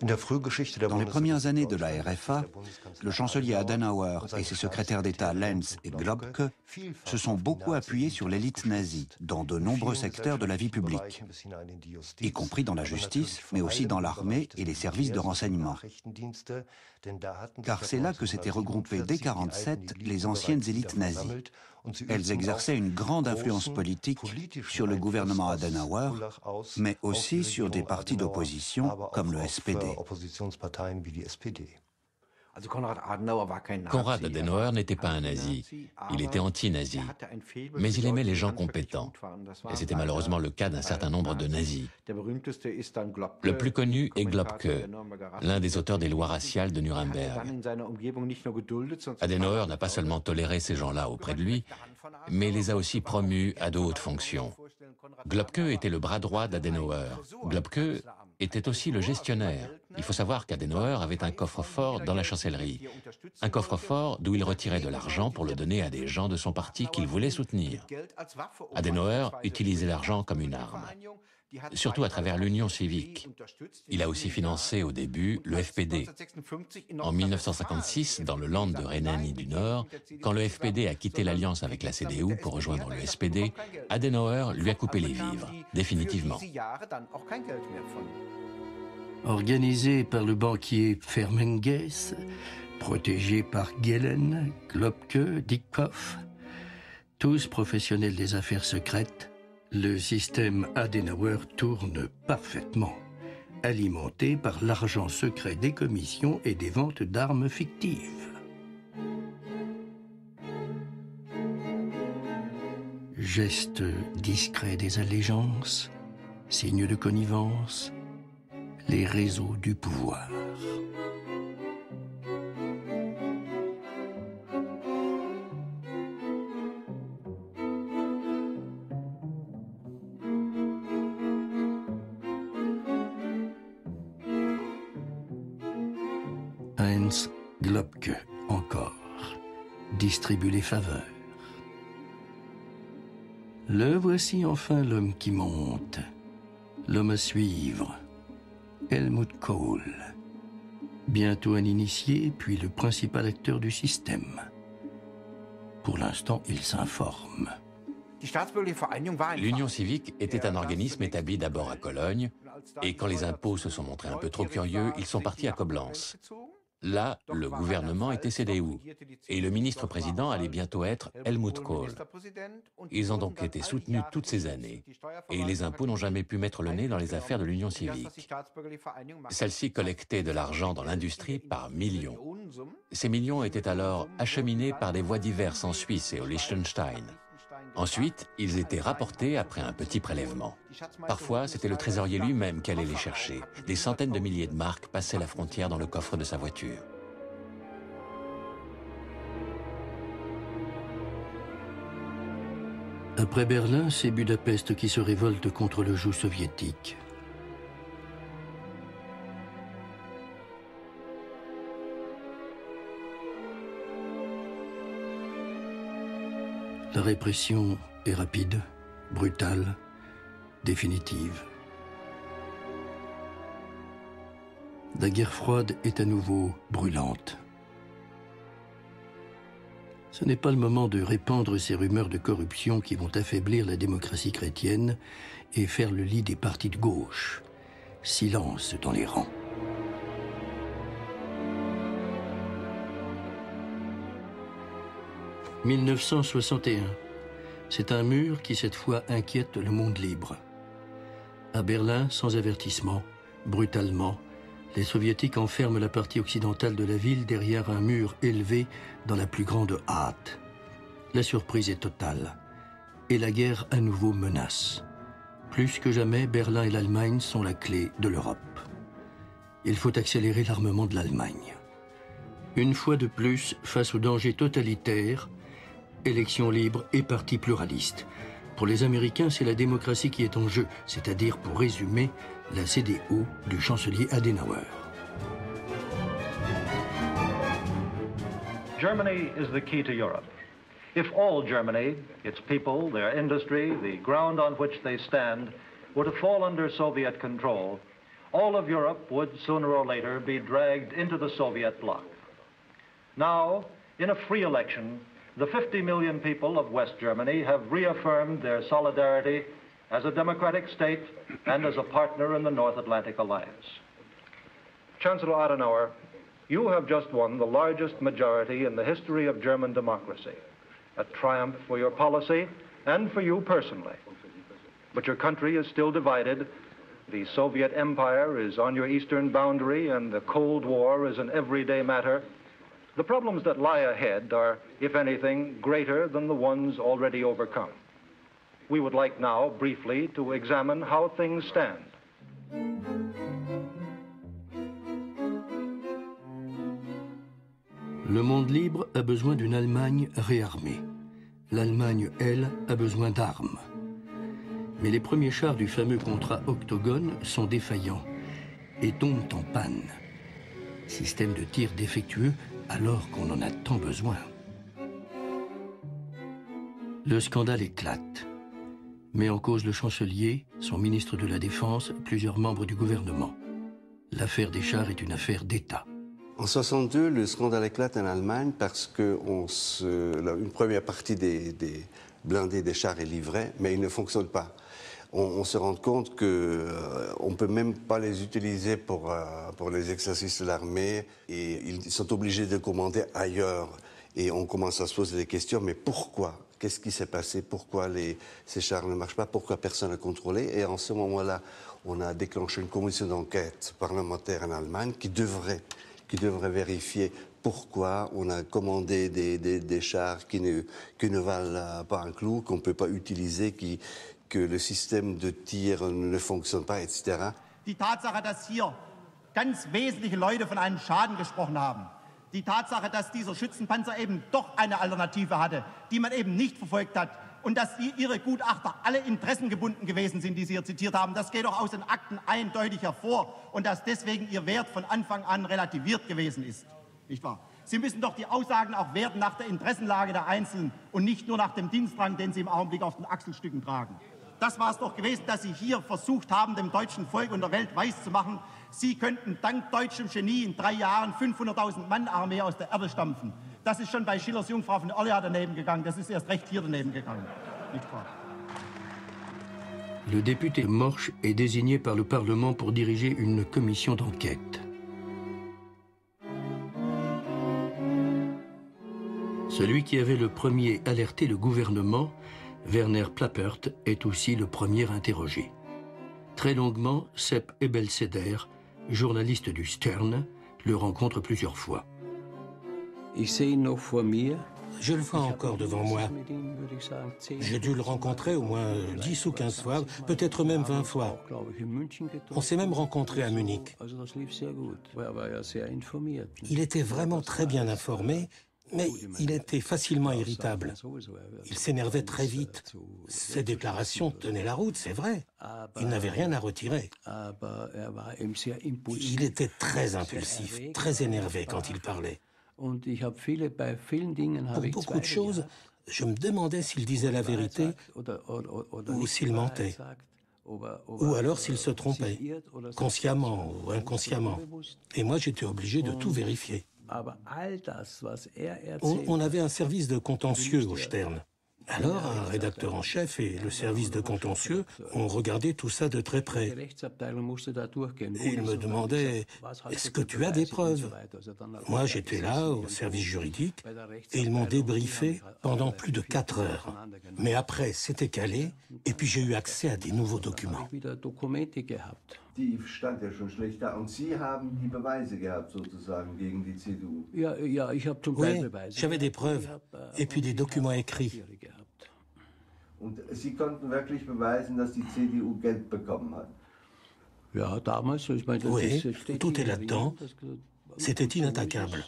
Dans les premières années de la RFA, le chancelier Adenauer et ses secrétaires d'État Lenz et Globke se sont beaucoup appuyés sur l'élite nazie dans de nombreux secteurs de la vie publique, y compris dans la justice, mais aussi dans l'armée et les services de renseignement. Car c'est là que s'étaient regroupées dès 1947 les anciennes élites nazies. Elles exerçaient une grande influence politique sur le gouvernement Adenauer, mais aussi sur des partis d'opposition comme le SPD. Konrad Adenauer n'était pas un nazi, il était anti-nazi, mais il aimait les gens compétents. Et c'était malheureusement le cas d'un certain nombre de nazis. Le plus connu est Globke, l'un des auteurs des lois raciales de Nuremberg. Adenauer n'a pas seulement toléré ces gens-là auprès de lui, mais les a aussi promus à de hautes fonctions. Globke était le bras droit d'Adenauer. Globke était aussi le gestionnaire. Il faut savoir qu'Adenauer avait un coffre-fort dans la chancellerie. Un coffre-fort d'où il retirait de l'argent pour le donner à des gens de son parti qu'il voulait soutenir. Adenauer utilisait l'argent comme une arme, surtout à travers l'Union civique. Il a aussi financé au début le FPD. En 1956, dans le Land de Rhénanie du Nord, quand le FPD a quitté l'alliance avec la CDU pour rejoindre le SPD, Adenauer lui a coupé les vivres, définitivement. Organisé par le banquier Fermenges, protégé par Gehlen, Globke, Dickoff, tous professionnels des affaires secrètes, le système Adenauer tourne parfaitement, alimenté par l'argent secret des commissions et des ventes d'armes fictives. Gestes discrets des allégeances, signes de connivence, les réseaux du pouvoir. Heinz Globke, encore, distribue les faveurs. Le voici enfin l'homme qui monte, l'homme à suivre, Helmut Kohl, bientôt un initié, puis le principal acteur du système. Pour l'instant, il s'informe. L'Union civique était un organisme établi d'abord à Cologne, et quand les impôts se sont montrés un peu trop curieux, ils sont partis à Koblenz. Là, le gouvernement était CDU, et le ministre-président allait bientôt être Helmut Kohl. Ils ont donc été soutenus toutes ces années, et les impôts n'ont jamais pu mettre le nez dans les affaires de l'Union civique. Celle-ci collectait de l'argent dans l'industrie par millions. Ces millions étaient alors acheminés par des voies diverses en Suisse et au Liechtenstein. Ensuite, ils étaient rapportés après un petit prélèvement. Parfois, c'était le trésorier lui-même qui allait les chercher. Des centaines de milliers de marks passaient la frontière dans le coffre de sa voiture. Après Berlin, c'est Budapest qui se révolte contre le joug soviétique. La répression est rapide, brutale, définitive. La guerre froide est à nouveau brûlante. Ce n'est pas le moment de répandre ces rumeurs de corruption qui vont affaiblir la démocratie chrétienne et faire le lit des partis de gauche. Silence dans les rangs. « 1961. C'est un mur qui, cette fois, inquiète le monde libre. À Berlin, sans avertissement, Brutalement, les Soviétiques enferment la partie occidentale de la ville derrière un mur élevé dans la plus grande hâte. La surprise est totale. Et la guerre à nouveau menace. Plus que jamais, Berlin et l'Allemagne sont la clé de l'Europe. Il faut accélérer l'armement de l'Allemagne. Une fois de plus, face au danger totalitaire, élections libres et partis pluralistes. Pour les Américains, c'est la démocratie qui est en jeu, c'est-à-dire, pour résumer, la CDU du chancelier Adenauer. Germany is the key to Europe. If all Germany, its people, their industry, the ground on which they stand, were to fall under Soviet control, all of Europe would sooner or later be dragged into the Soviet bloc. Now, in a free election, the 50 million people of West Germany have reaffirmed their solidarity as a democratic state and as a partner in the North Atlantic Alliance. Chancellor Adenauer, you have just won the largest majority in the history of German democracy, a triumph for your policy and for you personally. But your country is still divided. The Soviet Empire is on your eastern boundary and the Cold War is an everyday matter. The problems that lie ahead are, if anything, greater than the ones already overcome. We would like now, briefly, to examine how things stand. Le monde libre a besoin d'une Allemagne réarmée. L'Allemagne, elle, a besoin d'armes. Mais les premiers chars du fameux contrat Octogone sont défaillants et tombent en panne. Système de tir défectueux alors qu'on en a tant besoin. Le scandale éclate. Met en cause le chancelier, son ministre de la Défense, plusieurs membres du gouvernement. L'affaire des chars est une affaire d'État. En 62, le scandale éclate en Allemagne parce que une première partie des blindés des chars est livrée, mais ils ne fonctionnent pas. On se rend compte qu'on ne peut même pas les utiliser pour les exercices de l'armée et ils sont obligés de commander ailleurs. Et on commence à se poser des questions, mais pourquoi ? Qu'est-ce qui s'est passé? Pourquoi ces chars ne marchent pas? Pourquoi personne n'a contrôlé? Et en ce moment-là, on a déclenché une commission d'enquête parlementaire en Allemagne qui devrait vérifier pourquoi on a commandé des chars qui ne valent pas un clou, qu'on ne peut pas utiliser, que le système de tir ne fonctionne pas, etc. Die Tatsache, dass hier ganz wesentliche Leute von einem Schaden gesprochen haben, die Tatsache, dass dieser Schützenpanzer eben doch eine Alternative hatte, die man eben nicht verfolgt hat, und dass Ihre Gutachter alle interessengebunden gewesen sind, die Sie hier zitiert haben, das geht doch aus den Akten eindeutig hervor und dass deswegen Ihr Wert von Anfang an relativiert gewesen ist. Nicht wahr? Sie müssen doch die Aussagen auch werten nach der Interessenlage der Einzelnen und nicht nur nach dem Dienstrang, den Sie im Augenblick auf den Achselstücken tragen. Das war es doch gewesen, dass Sie hier versucht haben, dem deutschen Volk und der Welt weiszumachen, Sie könnten dank deutschem Genie in 3 Jahren 500.000 Mann Armee aus der Erde stampfen. Das ist schon bei Schillers Jungfrau von Orleans daneben gegangen, das ist erst recht hier daneben gegangen. Nicht wahr? Le député Morsch est désigné par le Parlement pour diriger une commission d'enquête. Celui qui avait le premier alerté le gouvernement, Werner Plappert, est aussi le premier interrogé. Très longuement, Sepp Ebelseder, journaliste du Stern, le rencontre plusieurs fois. Je le vois encore devant moi. J'ai dû le rencontrer au moins 10 ou 15 fois, peut-être même 20 fois. On s'est même rencontré à Munich. Il était vraiment très bien informé, mais il était facilement irritable. Il s'énervait très vite. Ses déclarations tenaient la route, c'est vrai. Il n'avait rien à retirer. Il était très impulsif, très énervé quand il parlait. Pour beaucoup de choses, je me demandais s'il disait la vérité ou s'il mentait. Ou alors s'il se trompait, consciemment ou inconsciemment. Et moi, j'étais obligé de tout vérifier. On avait un service de contentieux au Stern. Alors, un rédacteur en chef et le service de contentieux ont regardé tout ça de très près. Ils me demandaient « Est-ce que tu as des preuves ?» Moi, j'étais là, au service juridique, et ils m'ont débriefé pendant plus de 4 heures. Mais après, c'était calé, et puis j'ai eu accès à des nouveaux documents. Die stand ja schon schlecht da. Und Sie haben die Beweise gehabt, sozusagen, gegen die CDU. Oui, j'avais des preuves, et puis des documents écrits. Und Sie konnten wirklich beweisen, dass die CDU Geld bekommen hat. Oui, tout est là-dedans. C'était inattaquable.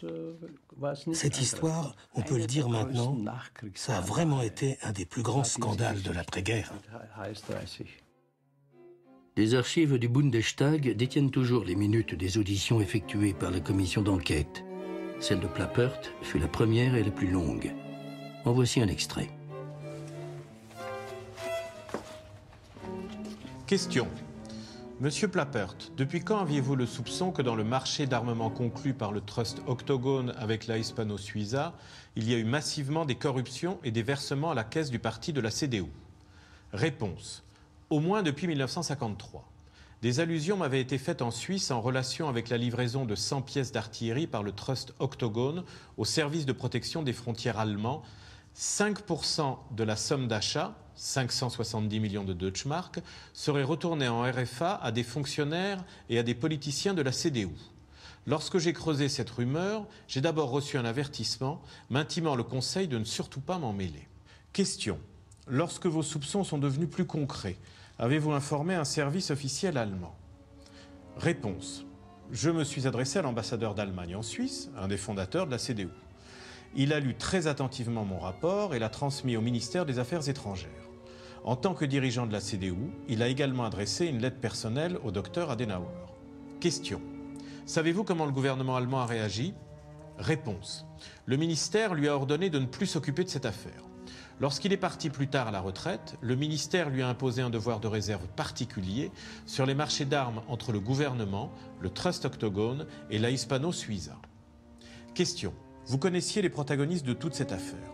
Cette histoire, on peut le dire maintenant, ça a vraiment été un des plus grands scandales de l'après-guerre. Les archives du Bundestag détiennent toujours les minutes des auditions effectuées par la commission d'enquête. Celle de Plappert fut la première et la plus longue. En voici un extrait. Question. Monsieur Plappert, depuis quand aviez-vous le soupçon que dans le marché d'armement conclu par le Trust Octogone avec la Hispano-Suiza, il y a eu massivement des corruptions et des versements à la caisse du parti de la CDU? Réponse. Au moins depuis 1953. Des allusions m'avaient été faites en Suisse en relation avec la livraison de 100 pièces d'artillerie par le Trust Octogone au service de protection des frontières allemands. 5% de la somme d'achat, 570 millions de Deutschmark, serait retournée en RFA à des fonctionnaires et à des politiciens de la CDU. Lorsque j'ai creusé cette rumeur, j'ai d'abord reçu un avertissement m'intimant le conseil de ne surtout pas m'en mêler. Question. Lorsque vos soupçons sont devenus plus concrets, avez-vous informé un service officiel allemand? Réponse. Je me suis adressé à l'ambassadeur d'Allemagne en Suisse, un des fondateurs de la CDU. Il a lu très attentivement mon rapport et l'a transmis au ministère des Affaires étrangères. En tant que dirigeant de la CDU, il a également adressé une lettre personnelle au docteur Adenauer. Question. Savez-vous comment le gouvernement allemand a réagi? Réponse. Le ministère lui a ordonné de ne plus s'occuper de cette affaire. Lorsqu'il est parti plus tard à la retraite, le ministère lui a imposé un devoir de réserve particulier sur les marchés d'armes entre le gouvernement, le Trust Octogone et la Hispano-Suiza. Question. Vous connaissiez les protagonistes de toute cette affaire.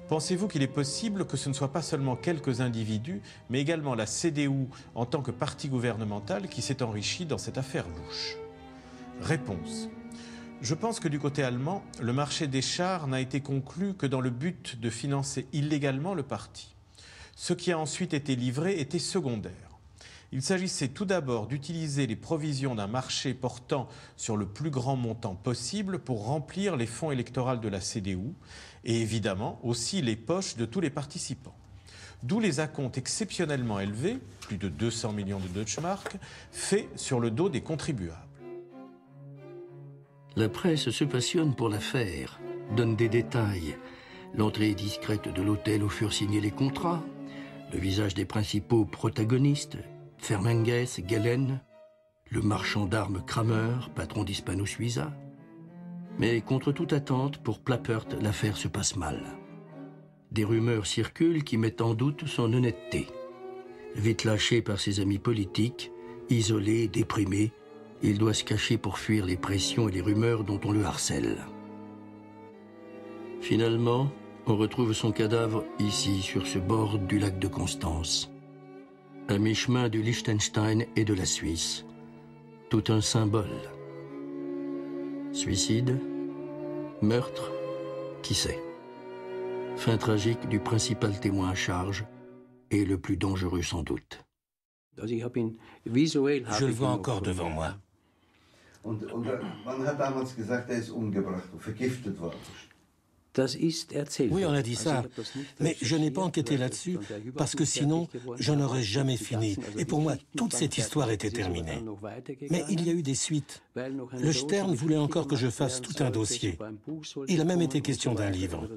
Pensez-vous qu'il est possible que ce ne soit pas seulement quelques individus, mais également la CDU en tant que parti gouvernemental qui s'est enrichi dans cette affaire louche? Réponse. Je pense que du côté allemand, le marché des chars n'a été conclu que dans le but de financer illégalement le parti. Ce qui a ensuite été livré était secondaire. Il s'agissait tout d'abord d'utiliser les provisions d'un marché portant sur le plus grand montant possible pour remplir les fonds électoraux de la CDU et évidemment aussi les poches de tous les participants. D'où les acomptes exceptionnellement élevés, plus de 200 millions de Deutschmark, faits sur le dos des contribuables. La presse se passionne pour l'affaire, donne des détails. L'entrée discrète de l'hôtel où furent signés les contrats, le visage des principaux protagonistes, Fermenges, Gellen, le marchand d'armes Kramer, patron d'Hispano-Suiza. Mais contre toute attente, pour Plappert, l'affaire se passe mal. Des rumeurs circulent qui mettent en doute son honnêteté. Vite lâché par ses amis politiques, isolé, déprimé, il doit se cacher pour fuir les pressions et les rumeurs dont on le harcèle. Finalement, on retrouve son cadavre ici, sur ce bord du lac de Constance, à mi-chemin du Liechtenstein et de la Suisse. Tout un symbole. Suicide, meurtre, qui sait? Fin tragique du principal témoin à charge, et le plus dangereux sans doute. Je le vois encore devant moi. Und man hat damals gesagt, ist umgebracht, vergiftet worden. Oui, on a dit ça, mais je n'ai pas enquêté là-dessus, parce que sinon, je n'aurais jamais fini. Et pour moi, toute cette histoire était terminée. Mais il y a eu des suites. Le Stern voulait encore que je fasse tout un dossier. Il a même été question d'un livre.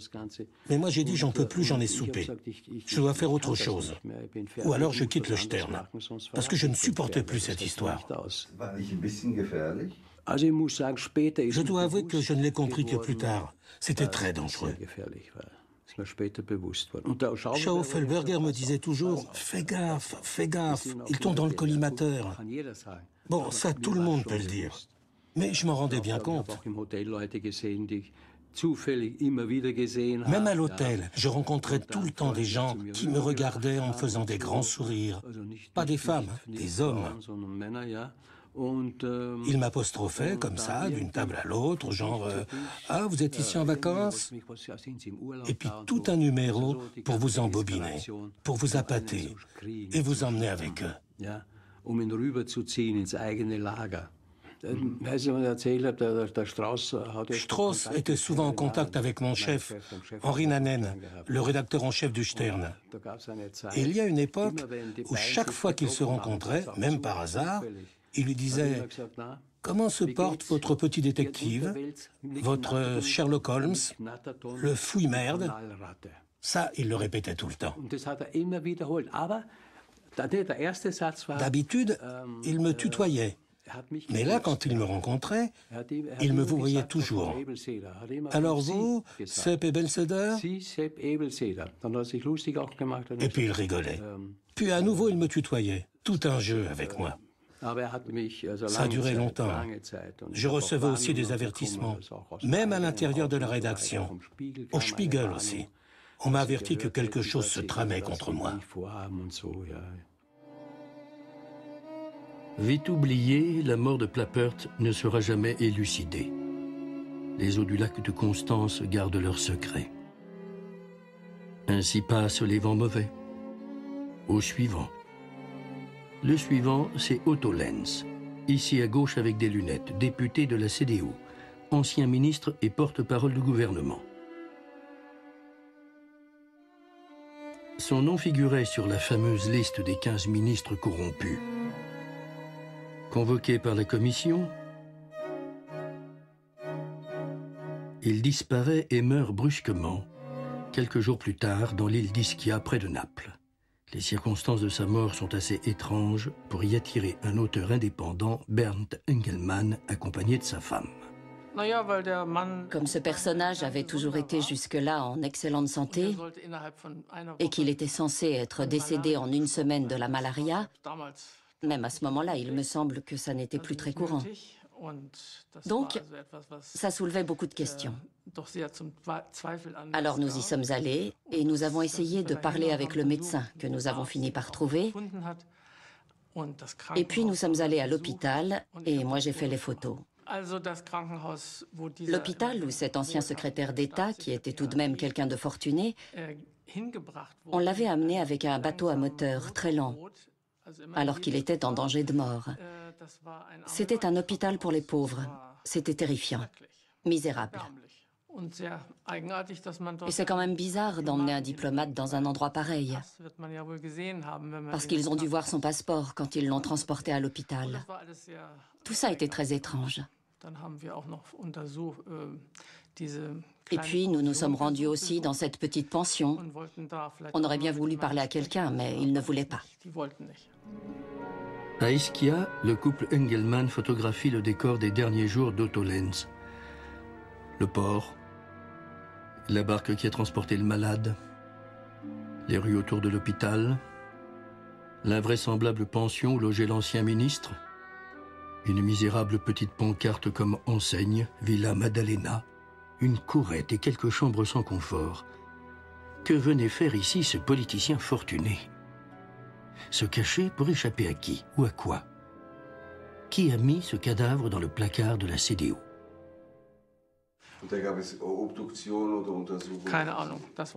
Mais moi, j'ai dit, j'en peux plus, j'en ai soupé. Je dois faire autre chose. Ou alors, je quitte le Stern, parce que je ne supporte plus cette histoire. Je dois avouer que je ne l'ai compris que plus tard. C'était très dangereux. Schaufelberger me disait toujours « Fais gaffe, il tombe dans le collimateur ». Bon, ça, tout le monde peut le dire. Mais je m'en rendais bien compte. Même à l'hôtel, je rencontrais tout le temps des gens qui me regardaient en me faisant des grands sourires. Pas des femmes, des hommes. Il m'apostrophait comme ça, d'une table à l'autre, genre « Ah, vous êtes ici en vacances ?» Et puis tout un numéro pour vous embobiner, pour vous appâter et vous emmener avec eux. Strauss était souvent en contact avec mon chef, Henri Nannen, le rédacteur en chef du Stern. Et il y a une époque où chaque fois qu'ils se rencontraient, même par hasard, il lui disait « Comment se porte votre petit détective, votre Sherlock Holmes, le fouille-merde ?» Ça, il le répétait tout le temps. D'habitude, il me tutoyait. Mais là, quand il me rencontrait, il me vouvoyait toujours. Alors vous, Sepp Ebelseder ? Et puis il rigolait. Puis à nouveau, il me tutoyait. Tout un jeu avec moi. Ça a duré longtemps. Je recevais aussi des avertissements, même à l'intérieur de la rédaction. Au Spiegel aussi. On m'a averti que quelque chose se tramait contre moi. Vite oubliée, la mort de Plappert ne sera jamais élucidée. Les eaux du lac de Constance gardent leur secret. Ainsi passent les vents mauvais. Au suivant. Le suivant, c'est Otto Lenz, ici à gauche avec des lunettes, député de la CDU, ancien ministre et porte-parole du gouvernement. Son nom figurait sur la fameuse liste des 15 ministres corrompus. Convoqué par la commission, il disparaît et meurt brusquement, quelques jours plus tard, dans l'île d'Ischia, près de Naples. Les circonstances de sa mort sont assez étranges pour y attirer un auteur indépendant, Bernd Engelmann, accompagné de sa femme. Comme ce personnage avait toujours été jusque-là en excellente santé et qu'il était censé être décédé en une semaine de la malaria, même à ce moment-là, il me semble que ça n'était plus très courant. Donc, ça soulevait beaucoup de questions. Alors nous y sommes allés et nous avons essayé de parler avec le médecin que nous avons fini par trouver. Et puis nous sommes allés à l'hôpital et moi j'ai fait les photos. L'hôpital où cet ancien secrétaire d'État, qui était tout de même quelqu'un de fortuné, on l'avait amené avec un bateau à moteur très lent, alors qu'il était en danger de mort. C'était un hôpital pour les pauvres. C'était terrifiant, misérable. Et c'est quand même bizarre d'emmener un diplomate dans un endroit pareil, parce qu'ils ont dû voir son passeport quand ils l'ont transporté à l'hôpital. Tout ça était très étrange. Et puis, nous nous sommes rendus aussi dans cette petite pension. On aurait bien voulu parler à quelqu'un, mais il ne voulait pas. À Ischia, le couple Engelmann photographie le décor des derniers jours d'Otto Lenz. Le port, la barque qui a transporté le malade, les rues autour de l'hôpital, l'invraisemblable pension où logeait l'ancien ministre, une misérable petite pancarte comme enseigne, Villa Maddalena, une courette et quelques chambres sans confort. Que venait faire ici ce politicien fortuné? Se cacher pour échapper à qui ou à quoi? Qui a mis ce cadavre dans le placard de la CDU?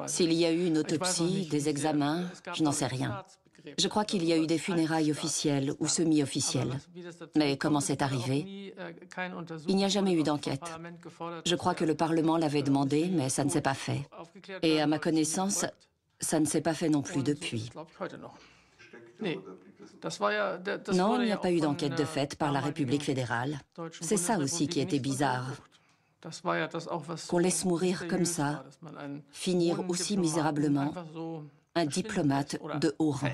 S'il y a eu une autopsie, des examens, je n'en sais rien. Je crois qu'il y a eu des funérailles officielles ou semi-officielles. Mais comment c'est arrivé? Il n'y a jamais eu d'enquête. Je crois que le Parlement l'avait demandé, mais ça ne s'est pas fait. Et à ma connaissance, ça ne s'est pas fait non plus depuis. Non, il n'y a pas eu d'enquête de fait par la République fédérale. C'est ça aussi qui était bizarre. Qu'on laisse mourir comme ça, finir aussi misérablement, un diplomate de haut rang.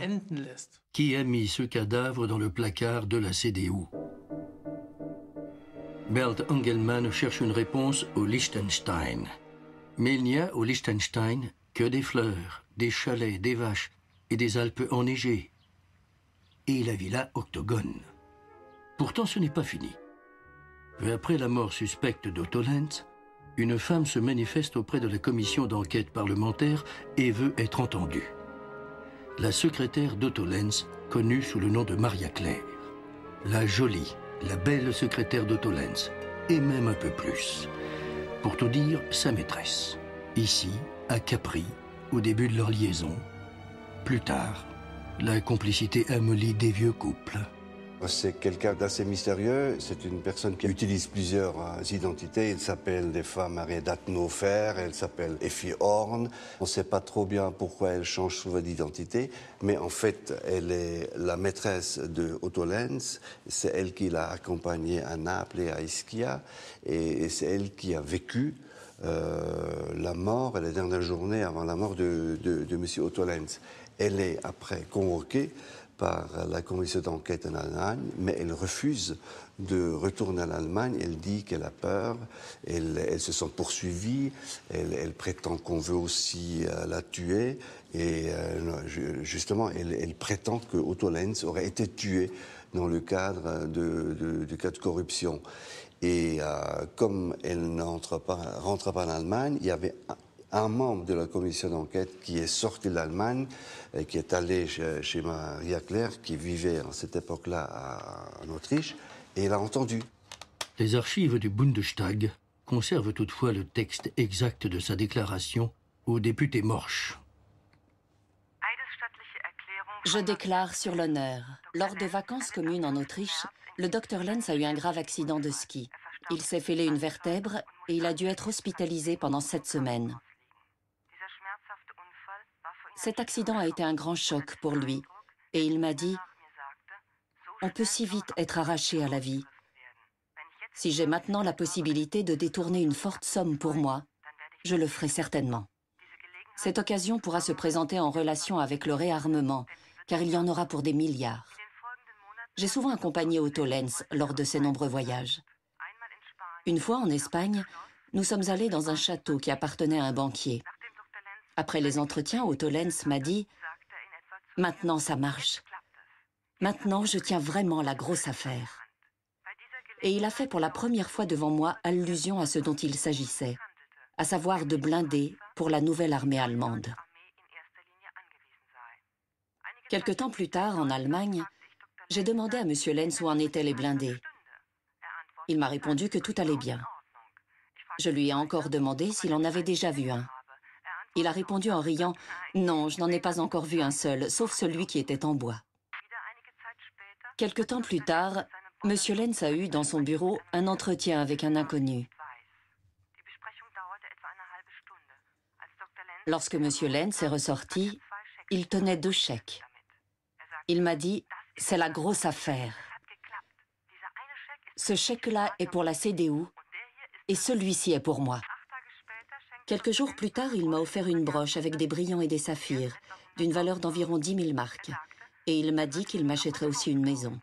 Qui a mis ce cadavre dans le placard de la CDU? Bernd Engelmann cherche une réponse au Liechtenstein. Mais il n'y a au Liechtenstein que des fleurs, des chalets, des vaches et des Alpes enneigées. Et la villa Octogone. Pourtant, ce n'est pas fini. Peu après la mort suspecte d'Otto Lenz, une femme se manifeste auprès de la commission d'enquête parlementaire et veut être entendue. La secrétaire d'Otto Lenz, connue sous le nom de Maria Claire. La jolie, la belle secrétaire d'Otto Lenz, et même un peu plus. Pour tout dire, sa maîtresse. Ici, à Capri, au début de leur liaison. Plus tard, la complicité amollie des vieux couples. C'est quelqu'un d'assez mystérieux, c'est une personne qui utilise plusieurs identités. Elle s'appelle des fois Marie Datnofer, elle s'appelle Effie Horn. On ne sait pas trop bien pourquoi elle change souvent d'identité, mais en fait, elle est la maîtresse de Otto Lenz. C'est elle qui l'a accompagné à Naples et à Ischia, et c'est elle qui a vécu la mort et la dernière journée avant la mort de M. Otto Lenz. Elle est après convoquée par la commission d'enquête en Allemagne, mais elle refuse de retourner en Allemagne. Elle dit qu'elle a peur, elle se sent poursuivie, elle prétend qu'on veut aussi la tuer, et justement, elle prétend que Otto Lenz aurait été tué dans le cadre de cas de corruption. Et comme elle ne rentre pas en Allemagne, il y avait un membre de la commission d'enquête qui est sorti de l'Allemagne et qui est allé chez Maria Claire, qui vivait à cette époque-là en Autriche, et il a entendu. Les archives du Bundestag conservent toutefois le texte exact de sa déclaration au député Morsch. Je déclare sur l'honneur, lors de vacances communes en Autriche, le docteur Lenz a eu un grave accident de ski. Il s'est fêlé une vertèbre et il a dû être hospitalisé pendant 7 semaines. Cet accident a été un grand choc pour lui et il m'a dit « On peut si vite être arraché à la vie. Si j'ai maintenant la possibilité de détourner une forte somme pour moi, je le ferai certainement. Cette occasion pourra se présenter en relation avec le réarmement, car il y en aura pour des milliards. J'ai souvent accompagné Otto Lenz lors de ses nombreux voyages. Une fois en Espagne, nous sommes allés dans un château qui appartenait à un banquier. Après les entretiens, Otto Lenz m'a dit « Maintenant, ça marche. Maintenant, je tiens vraiment la grosse affaire. » Et il a fait pour la première fois devant moi allusion à ce dont il s'agissait, à savoir de blindés pour la nouvelle armée allemande. Quelque temps plus tard, en Allemagne, j'ai demandé à M. Lenz où en étaient les blindés. Il m'a répondu que tout allait bien. Je lui ai encore demandé s'il en avait déjà vu un. Il a répondu en riant « Non, je n'en ai pas encore vu un seul, sauf celui qui était en bois. » Quelque temps plus tard, M. Lenz a eu dans son bureau un entretien avec un inconnu. Lorsque M. Lenz est ressorti, il tenait 2 chèques. Il m'a dit « C'est la grosse affaire. Ce chèque-là est pour la CDU et celui-ci est pour moi. » Quelques jours plus tard, il m'a offert une broche avec des brillants et des saphirs, d'une valeur d'environ 10 000 marks, et il m'a dit qu'il m'achèterait aussi une maison.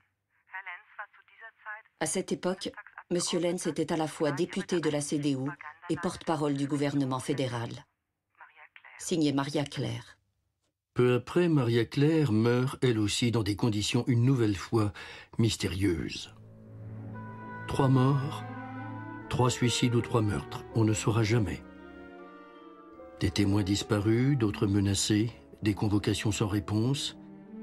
À cette époque, M. Lenz était à la fois député de la CDU et porte-parole du gouvernement fédéral. Signé Maria Claire. Peu après, Maria Claire meurt, elle aussi, dans des conditions une nouvelle fois mystérieuses. 3 morts, 3 suicides ou 3 meurtres, on ne saura jamais. Des témoins disparus, d'autres menacés, des convocations sans réponse.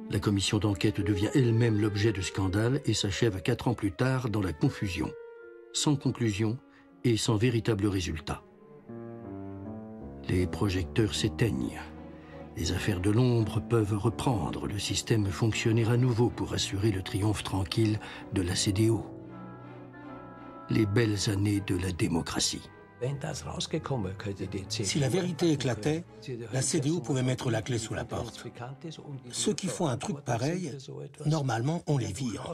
La commission d'enquête devient elle-même l'objet de scandales et s'achève 4 ans plus tard dans la confusion, sans conclusion et sans véritable résultat. Les projecteurs s'éteignent. Les affaires de l'ombre peuvent reprendre, le système fonctionner à nouveau pour assurer le triomphe tranquille de la CDU. Les belles années de la démocratie. Si la vérité éclatait, la CDU pouvait mettre la clé sous la porte. Ceux qui font un truc pareil, normalement, on les vire.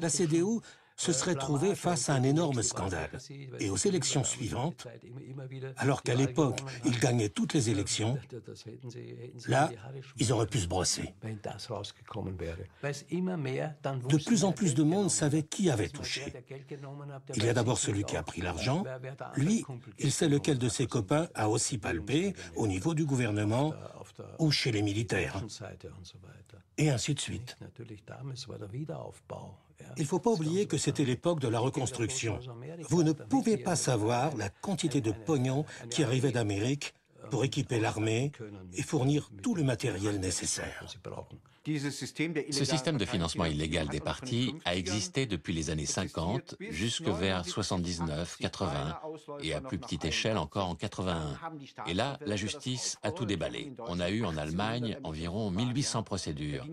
La CDU se serait trouvée face à un énorme scandale. Et aux élections suivantes, alors qu'à l'époque, ils gagnaient toutes les élections, là, ils auraient pu se brosser. De plus en plus de monde savait qui avait touché. Il y a d'abord celui qui a pris l'argent. Lui, il sait lequel de ses copains a aussi palpé au niveau du gouvernement ou chez les militaires. Et ainsi de suite. Il ne faut pas oublier que c'était l'époque de la reconstruction. Vous ne pouvez pas savoir la quantité de pognon qui arrivait d'Amérique pour équiper l'armée et fournir tout le matériel nécessaire. Ce système de financement illégal des partis a existé depuis les années 50 jusque vers 79, 80 et à plus petite échelle encore en 81. Et là, la justice a tout déballé. On a eu en Allemagne environ 1800 procédures.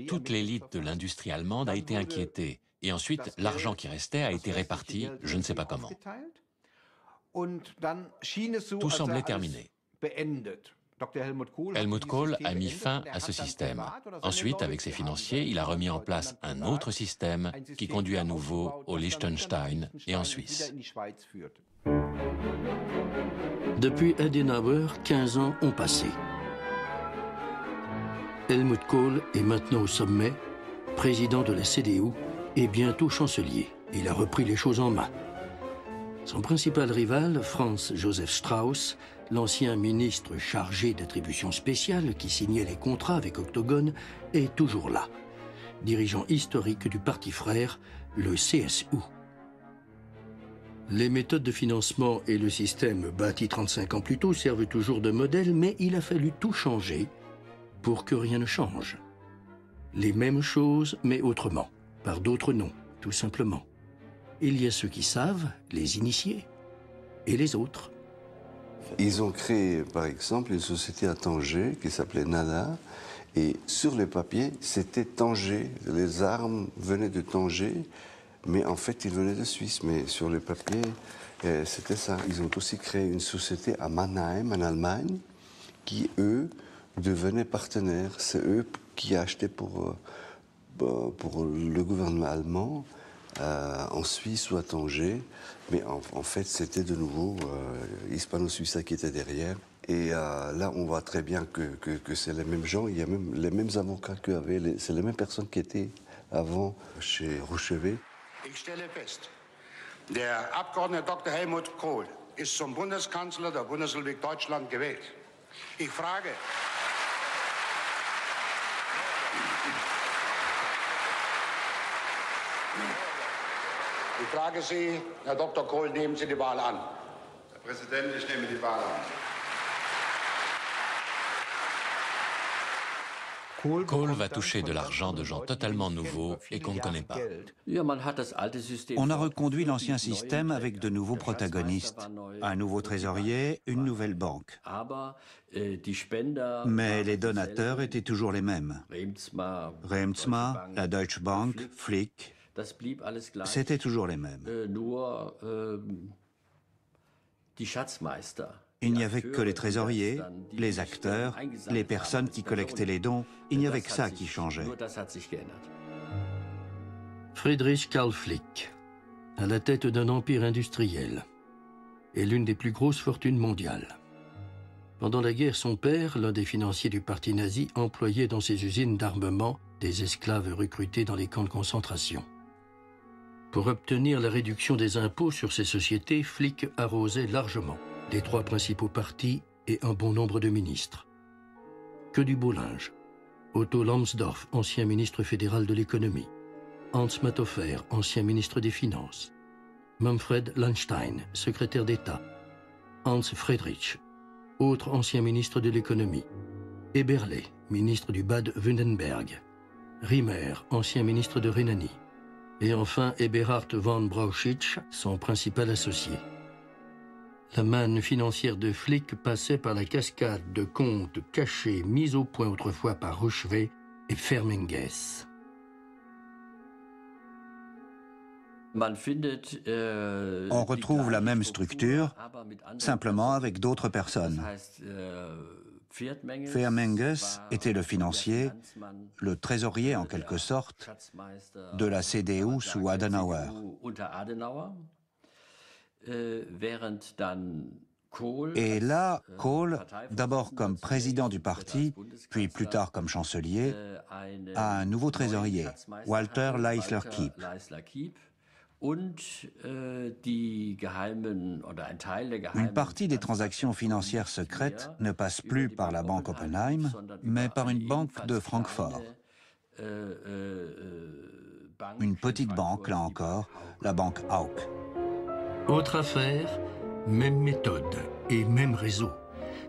Toute l'élite de l'industrie allemande a été inquiétée. Et ensuite, l'argent qui restait a été réparti, je ne sais pas comment. Tout semblait terminé. Helmut Kohl a mis fin à ce système. Ensuite, avec ses financiers, il a remis en place un autre système qui conduit à nouveau au Liechtenstein et en Suisse. Depuis Adenauer, 15 ans ont passé. Helmut Kohl est maintenant au sommet, président de la CDU et bientôt chancelier. Il a repris les choses en main. Son principal rival, Franz Josef Strauss, l'ancien ministre chargé d'attributions spéciales qui signait les contrats avec Octogone, est toujours là, dirigeant historique du parti frère, le CSU. Les méthodes de financement et le système bâti 35 ans plus tôt servent toujours de modèle, mais il a fallu tout changer pour que rien ne change. Les mêmes choses, mais autrement, par d'autres noms, tout simplement. Il y a ceux qui savent, les initiés, et les autres. Ils ont créé, par exemple, une société à Tanger qui s'appelait Nada. Et sur les papiers, c'était Tanger. Les armes venaient de Tanger, mais en fait, ils venaient de Suisse. Mais sur les papiers, c'était ça. Ils ont aussi créé une société à Mannheim, en Allemagne, qui, eux, devenaient partenaires. C'est eux qui achetaient pour le gouvernement allemand, en Suisse ou à Tanger, mais en fait c'était de nouveau Hispano-Suisse qui était derrière. Et là on voit très bien que c'est les mêmes gens, il y a même les mêmes avocats c'est les mêmes personnes qui étaient avant chez Rouchevet. Ich stelle fest, der Abgeordnete Dr. Helmut Kohl ist zum Bundeskanzler der Bundesrepublik Deutschland gewählt. Ich frage, Sie, Herr Dr. Kohl, nehmen Sie die Wahl an? Herr Präsident, ich nehme die Wahl an. Kohl va toucher de l'argent de gens totalement nouveaux et qu'on ne connaît pas. On a reconduit l'ancien système avec de nouveaux protagonistes. Un nouveau trésorier, une nouvelle banque. Mais les donateurs étaient toujours les mêmes. Reemtsma, la Deutsche Bank, Flick, c'était toujours les mêmes. Il n'y avait que les trésoriers, les acteurs, les personnes qui collectaient les dons. Il n'y avait que ça qui changeait. Friedrich Karl Flick, à la tête d'un empire industriel, est l'une des plus grosses fortunes mondiales. Pendant la guerre, son père, l'un des financiers du parti nazi, employait dans ses usines d'armement des esclaves recrutés dans les camps de concentration. Pour obtenir la réduction des impôts sur ces sociétés, Flick arrosait largement les trois principaux partis et un bon nombre de ministres. Que du beau linge. Otto Lambsdorff, ancien ministre fédéral de l'économie. Hans Mathofer, ancien ministre des Finances. Manfred Landstein, secrétaire d'État. Hans Friedrich, autre ancien ministre de l'économie. Eberle, ministre du Bade-Württemberg. Riemer, ancien ministre de Rhénanie. Et enfin Eberhard von Brauchitsch, son principal associé. La manne financière de Flick passait par la cascade de comptes cachés mis au point autrefois par Rouchevet et Fermenges. On retrouve la même structure, simplement avec d'autres personnes. Fermenges était le financier, le trésorier en quelque sorte, de la CDU sous Adenauer. Et là, Kohl, d'abord comme président du parti, puis plus tard comme chancelier, a un nouveau trésorier, Walter Leisler-Kiep. Une partie des transactions financières secrètes ne passe plus par la banque Oppenheim, mais par une banque de Francfort. Une petite banque, là encore, la banque Hauck. Autre affaire, Même méthode et même réseau,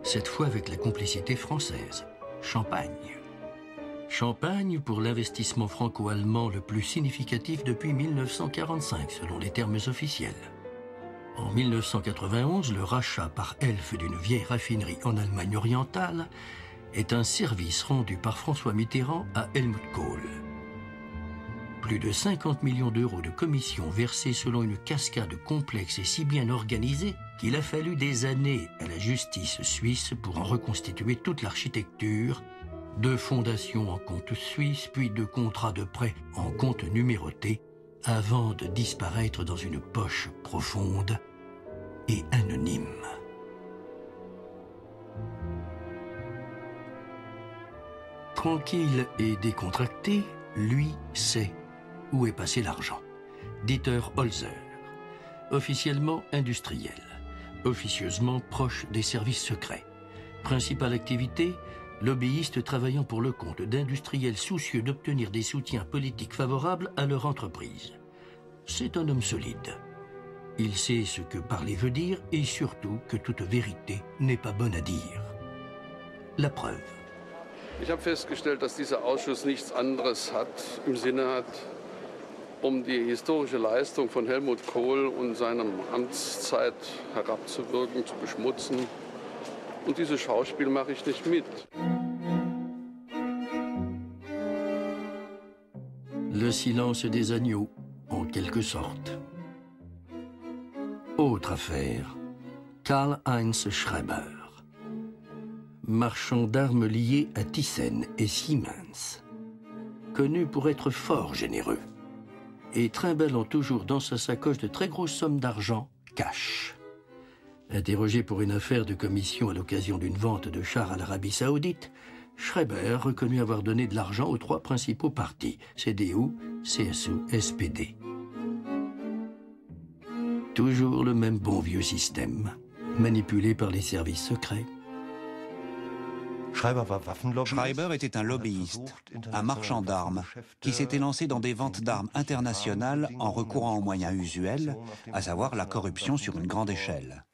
cette fois avec la complicité française. Champagne. Champagne pour l'investissement franco-allemand le plus significatif depuis 1945, selon les termes officiels. En 1991, le rachat par Elf d'une vieille raffinerie en Allemagne orientale est un service rendu par François Mitterrand à Helmut Kohl. Plus de 50 millions d'euros de commissions versées selon une cascade complexe et si bien organisée qu'il a fallu des années à la justice suisse pour en reconstituer toute l'architecture, de fondations en compte suisse, puis de contrats de prêt en compte numéroté, avant de disparaître dans une poche profonde et anonyme. Tranquille et décontracté, lui sait où est passé l'argent. Dieter Holzer, officiellement industriel, officieusement proche des services secrets. Principale activité, lobbyiste travaillant pour le compte d'industriels soucieux d'obtenir des soutiens politiques favorables à leur entreprise. C'est un homme solide. Il sait ce que parler veut dire et surtout que toute vérité n'est pas bonne à dire. La preuve. Ich habe festgestellt, dass dieser Ausschuss nichts anderes im Sinne hat, die historische Leistung von Helmut Kohl und seiner Amtszeit herabzuwirken, zu beschmutzen. Und dieses Schauspiel mache ich nicht mit. Le silence des agneaux, en quelque sorte. Autre affaire, Karl-Heinz Schreiber. Marchand d'armes lié à Thyssen et Siemens, connu pour être fort généreux, et trimballant toujours dans sa sacoche de très grosses sommes d'argent, cash. Interrogé pour une affaire de commission à l'occasion d'une vente de chars à l'Arabie Saoudite, Schreiber reconnut avoir donné de l'argent aux trois principaux partis, CDU, CSU, SPD. Toujours le même bon vieux système, manipulé par les services secrets. Schreiber était un lobbyiste, un marchand d'armes, qui s'était lancé dans des ventes d'armes internationales en recourant aux moyens usuels, à savoir la corruption sur une grande échelle.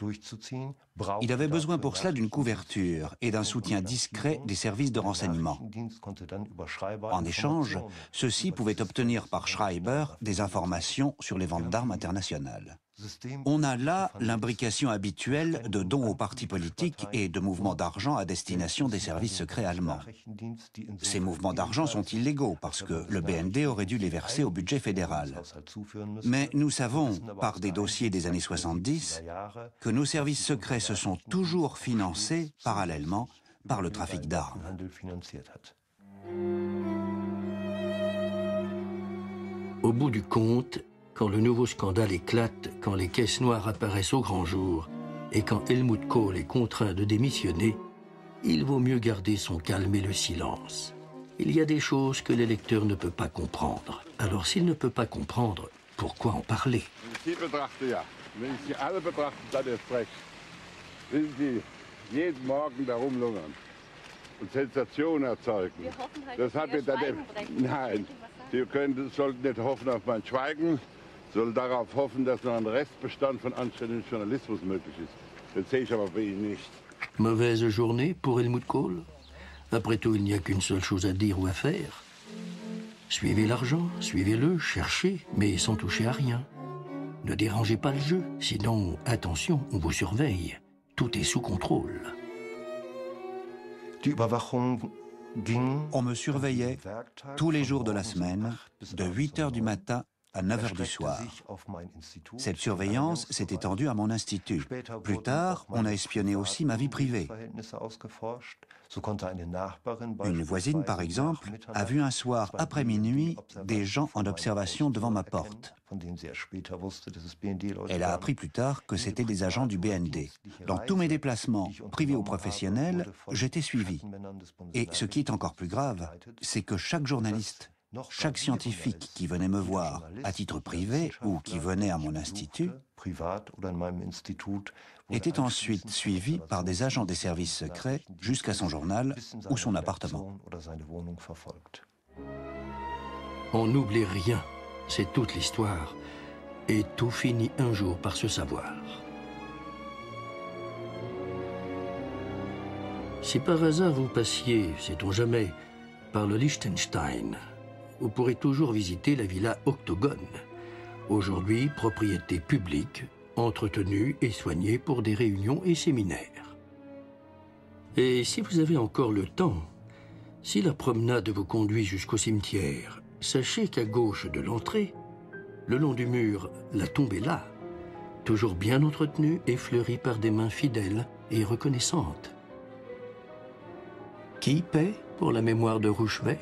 Il avait besoin pour cela d'une couverture et d'un soutien discret des services de renseignement. En échange, ceux-ci pouvaient obtenir par Schreiber des informations sur les ventes d'armes internationales. On a là l'imbrication habituelle de dons aux partis politiques et de mouvements d'argent à destination des services secrets allemands. Ces mouvements d'argent sont illégaux parce que le BND aurait dû les verser au budget fédéral. Mais nous savons, par des dossiers des années 70, que nos services secrets se sont toujours financés, parallèlement, par le trafic d'armes. Au bout du compte, quand le nouveau scandale éclate, quand les caisses noires apparaissent au grand jour, et quand Helmut Kohl est contraint de démissionner, il vaut mieux garder son calme et le silence. Il y a des choses que l'électeur ne peut pas comprendre. Alors s'il ne peut pas comprendre, pourquoi en parler? Sie betrachte ja. Wenn ich Sie alle betrachte, dann erst recht. Sind Sie jeden Morgen da rumlungern und Sensationen erzeugen. Wir hoffen halt, das hat dass mir dann Schweigen brechen. Nein, Sie sollten nicht hoffen auf mein Schweigen, sondern darauf hoffen, dass noch ein Restbestand von anständigem Journalismus möglich ist. Das sehe ich aber bei Ihnen nicht. Mauvaise journée pour Helmut Kohl? Après tout, il n'y a qu'une seule chose à dire ou à faire. Suivez l'argent, suivez-le, cherchez, mais sans toucher à rien. Ne dérangez pas le jeu, sinon, attention, on vous surveille. Tout est sous contrôle. On me surveillait tous les jours de la semaine, de 8 h du matin à 9 h du soir. Cette surveillance s'est étendue à mon institut. Plus tard, on a espionné aussi ma vie privée. Une voisine, par exemple, a vu un soir après minuit des gens en observation devant ma porte. Elle a appris plus tard que c'étaient des agents du BND. Dans tous mes déplacements, privés ou professionnels, j'étais suivi. Et ce qui est encore plus grave, c'est que chaque journaliste, chaque scientifique qui venait me voir à titre privé ou qui venait à mon institut était ensuite suivi par des agents des services secrets jusqu'à son journal ou son appartement. On n'oublie rien, c'est toute l'histoire. Et tout finit un jour par se savoir. Si par hasard vous passiez, sait-on jamais, par le Liechtenstein, vous pourrez toujours visiter la villa Octogone, aujourd'hui propriété publique, entretenue et soignée pour des réunions et séminaires. Et si vous avez encore le temps, si la promenade vous conduit jusqu'au cimetière, sachez qu'à gauche de l'entrée, le long du mur, la tombe est là, toujours bien entretenue et fleurie par des mains fidèles et reconnaissantes. Qui paie pour la mémoire de Rouchevet ?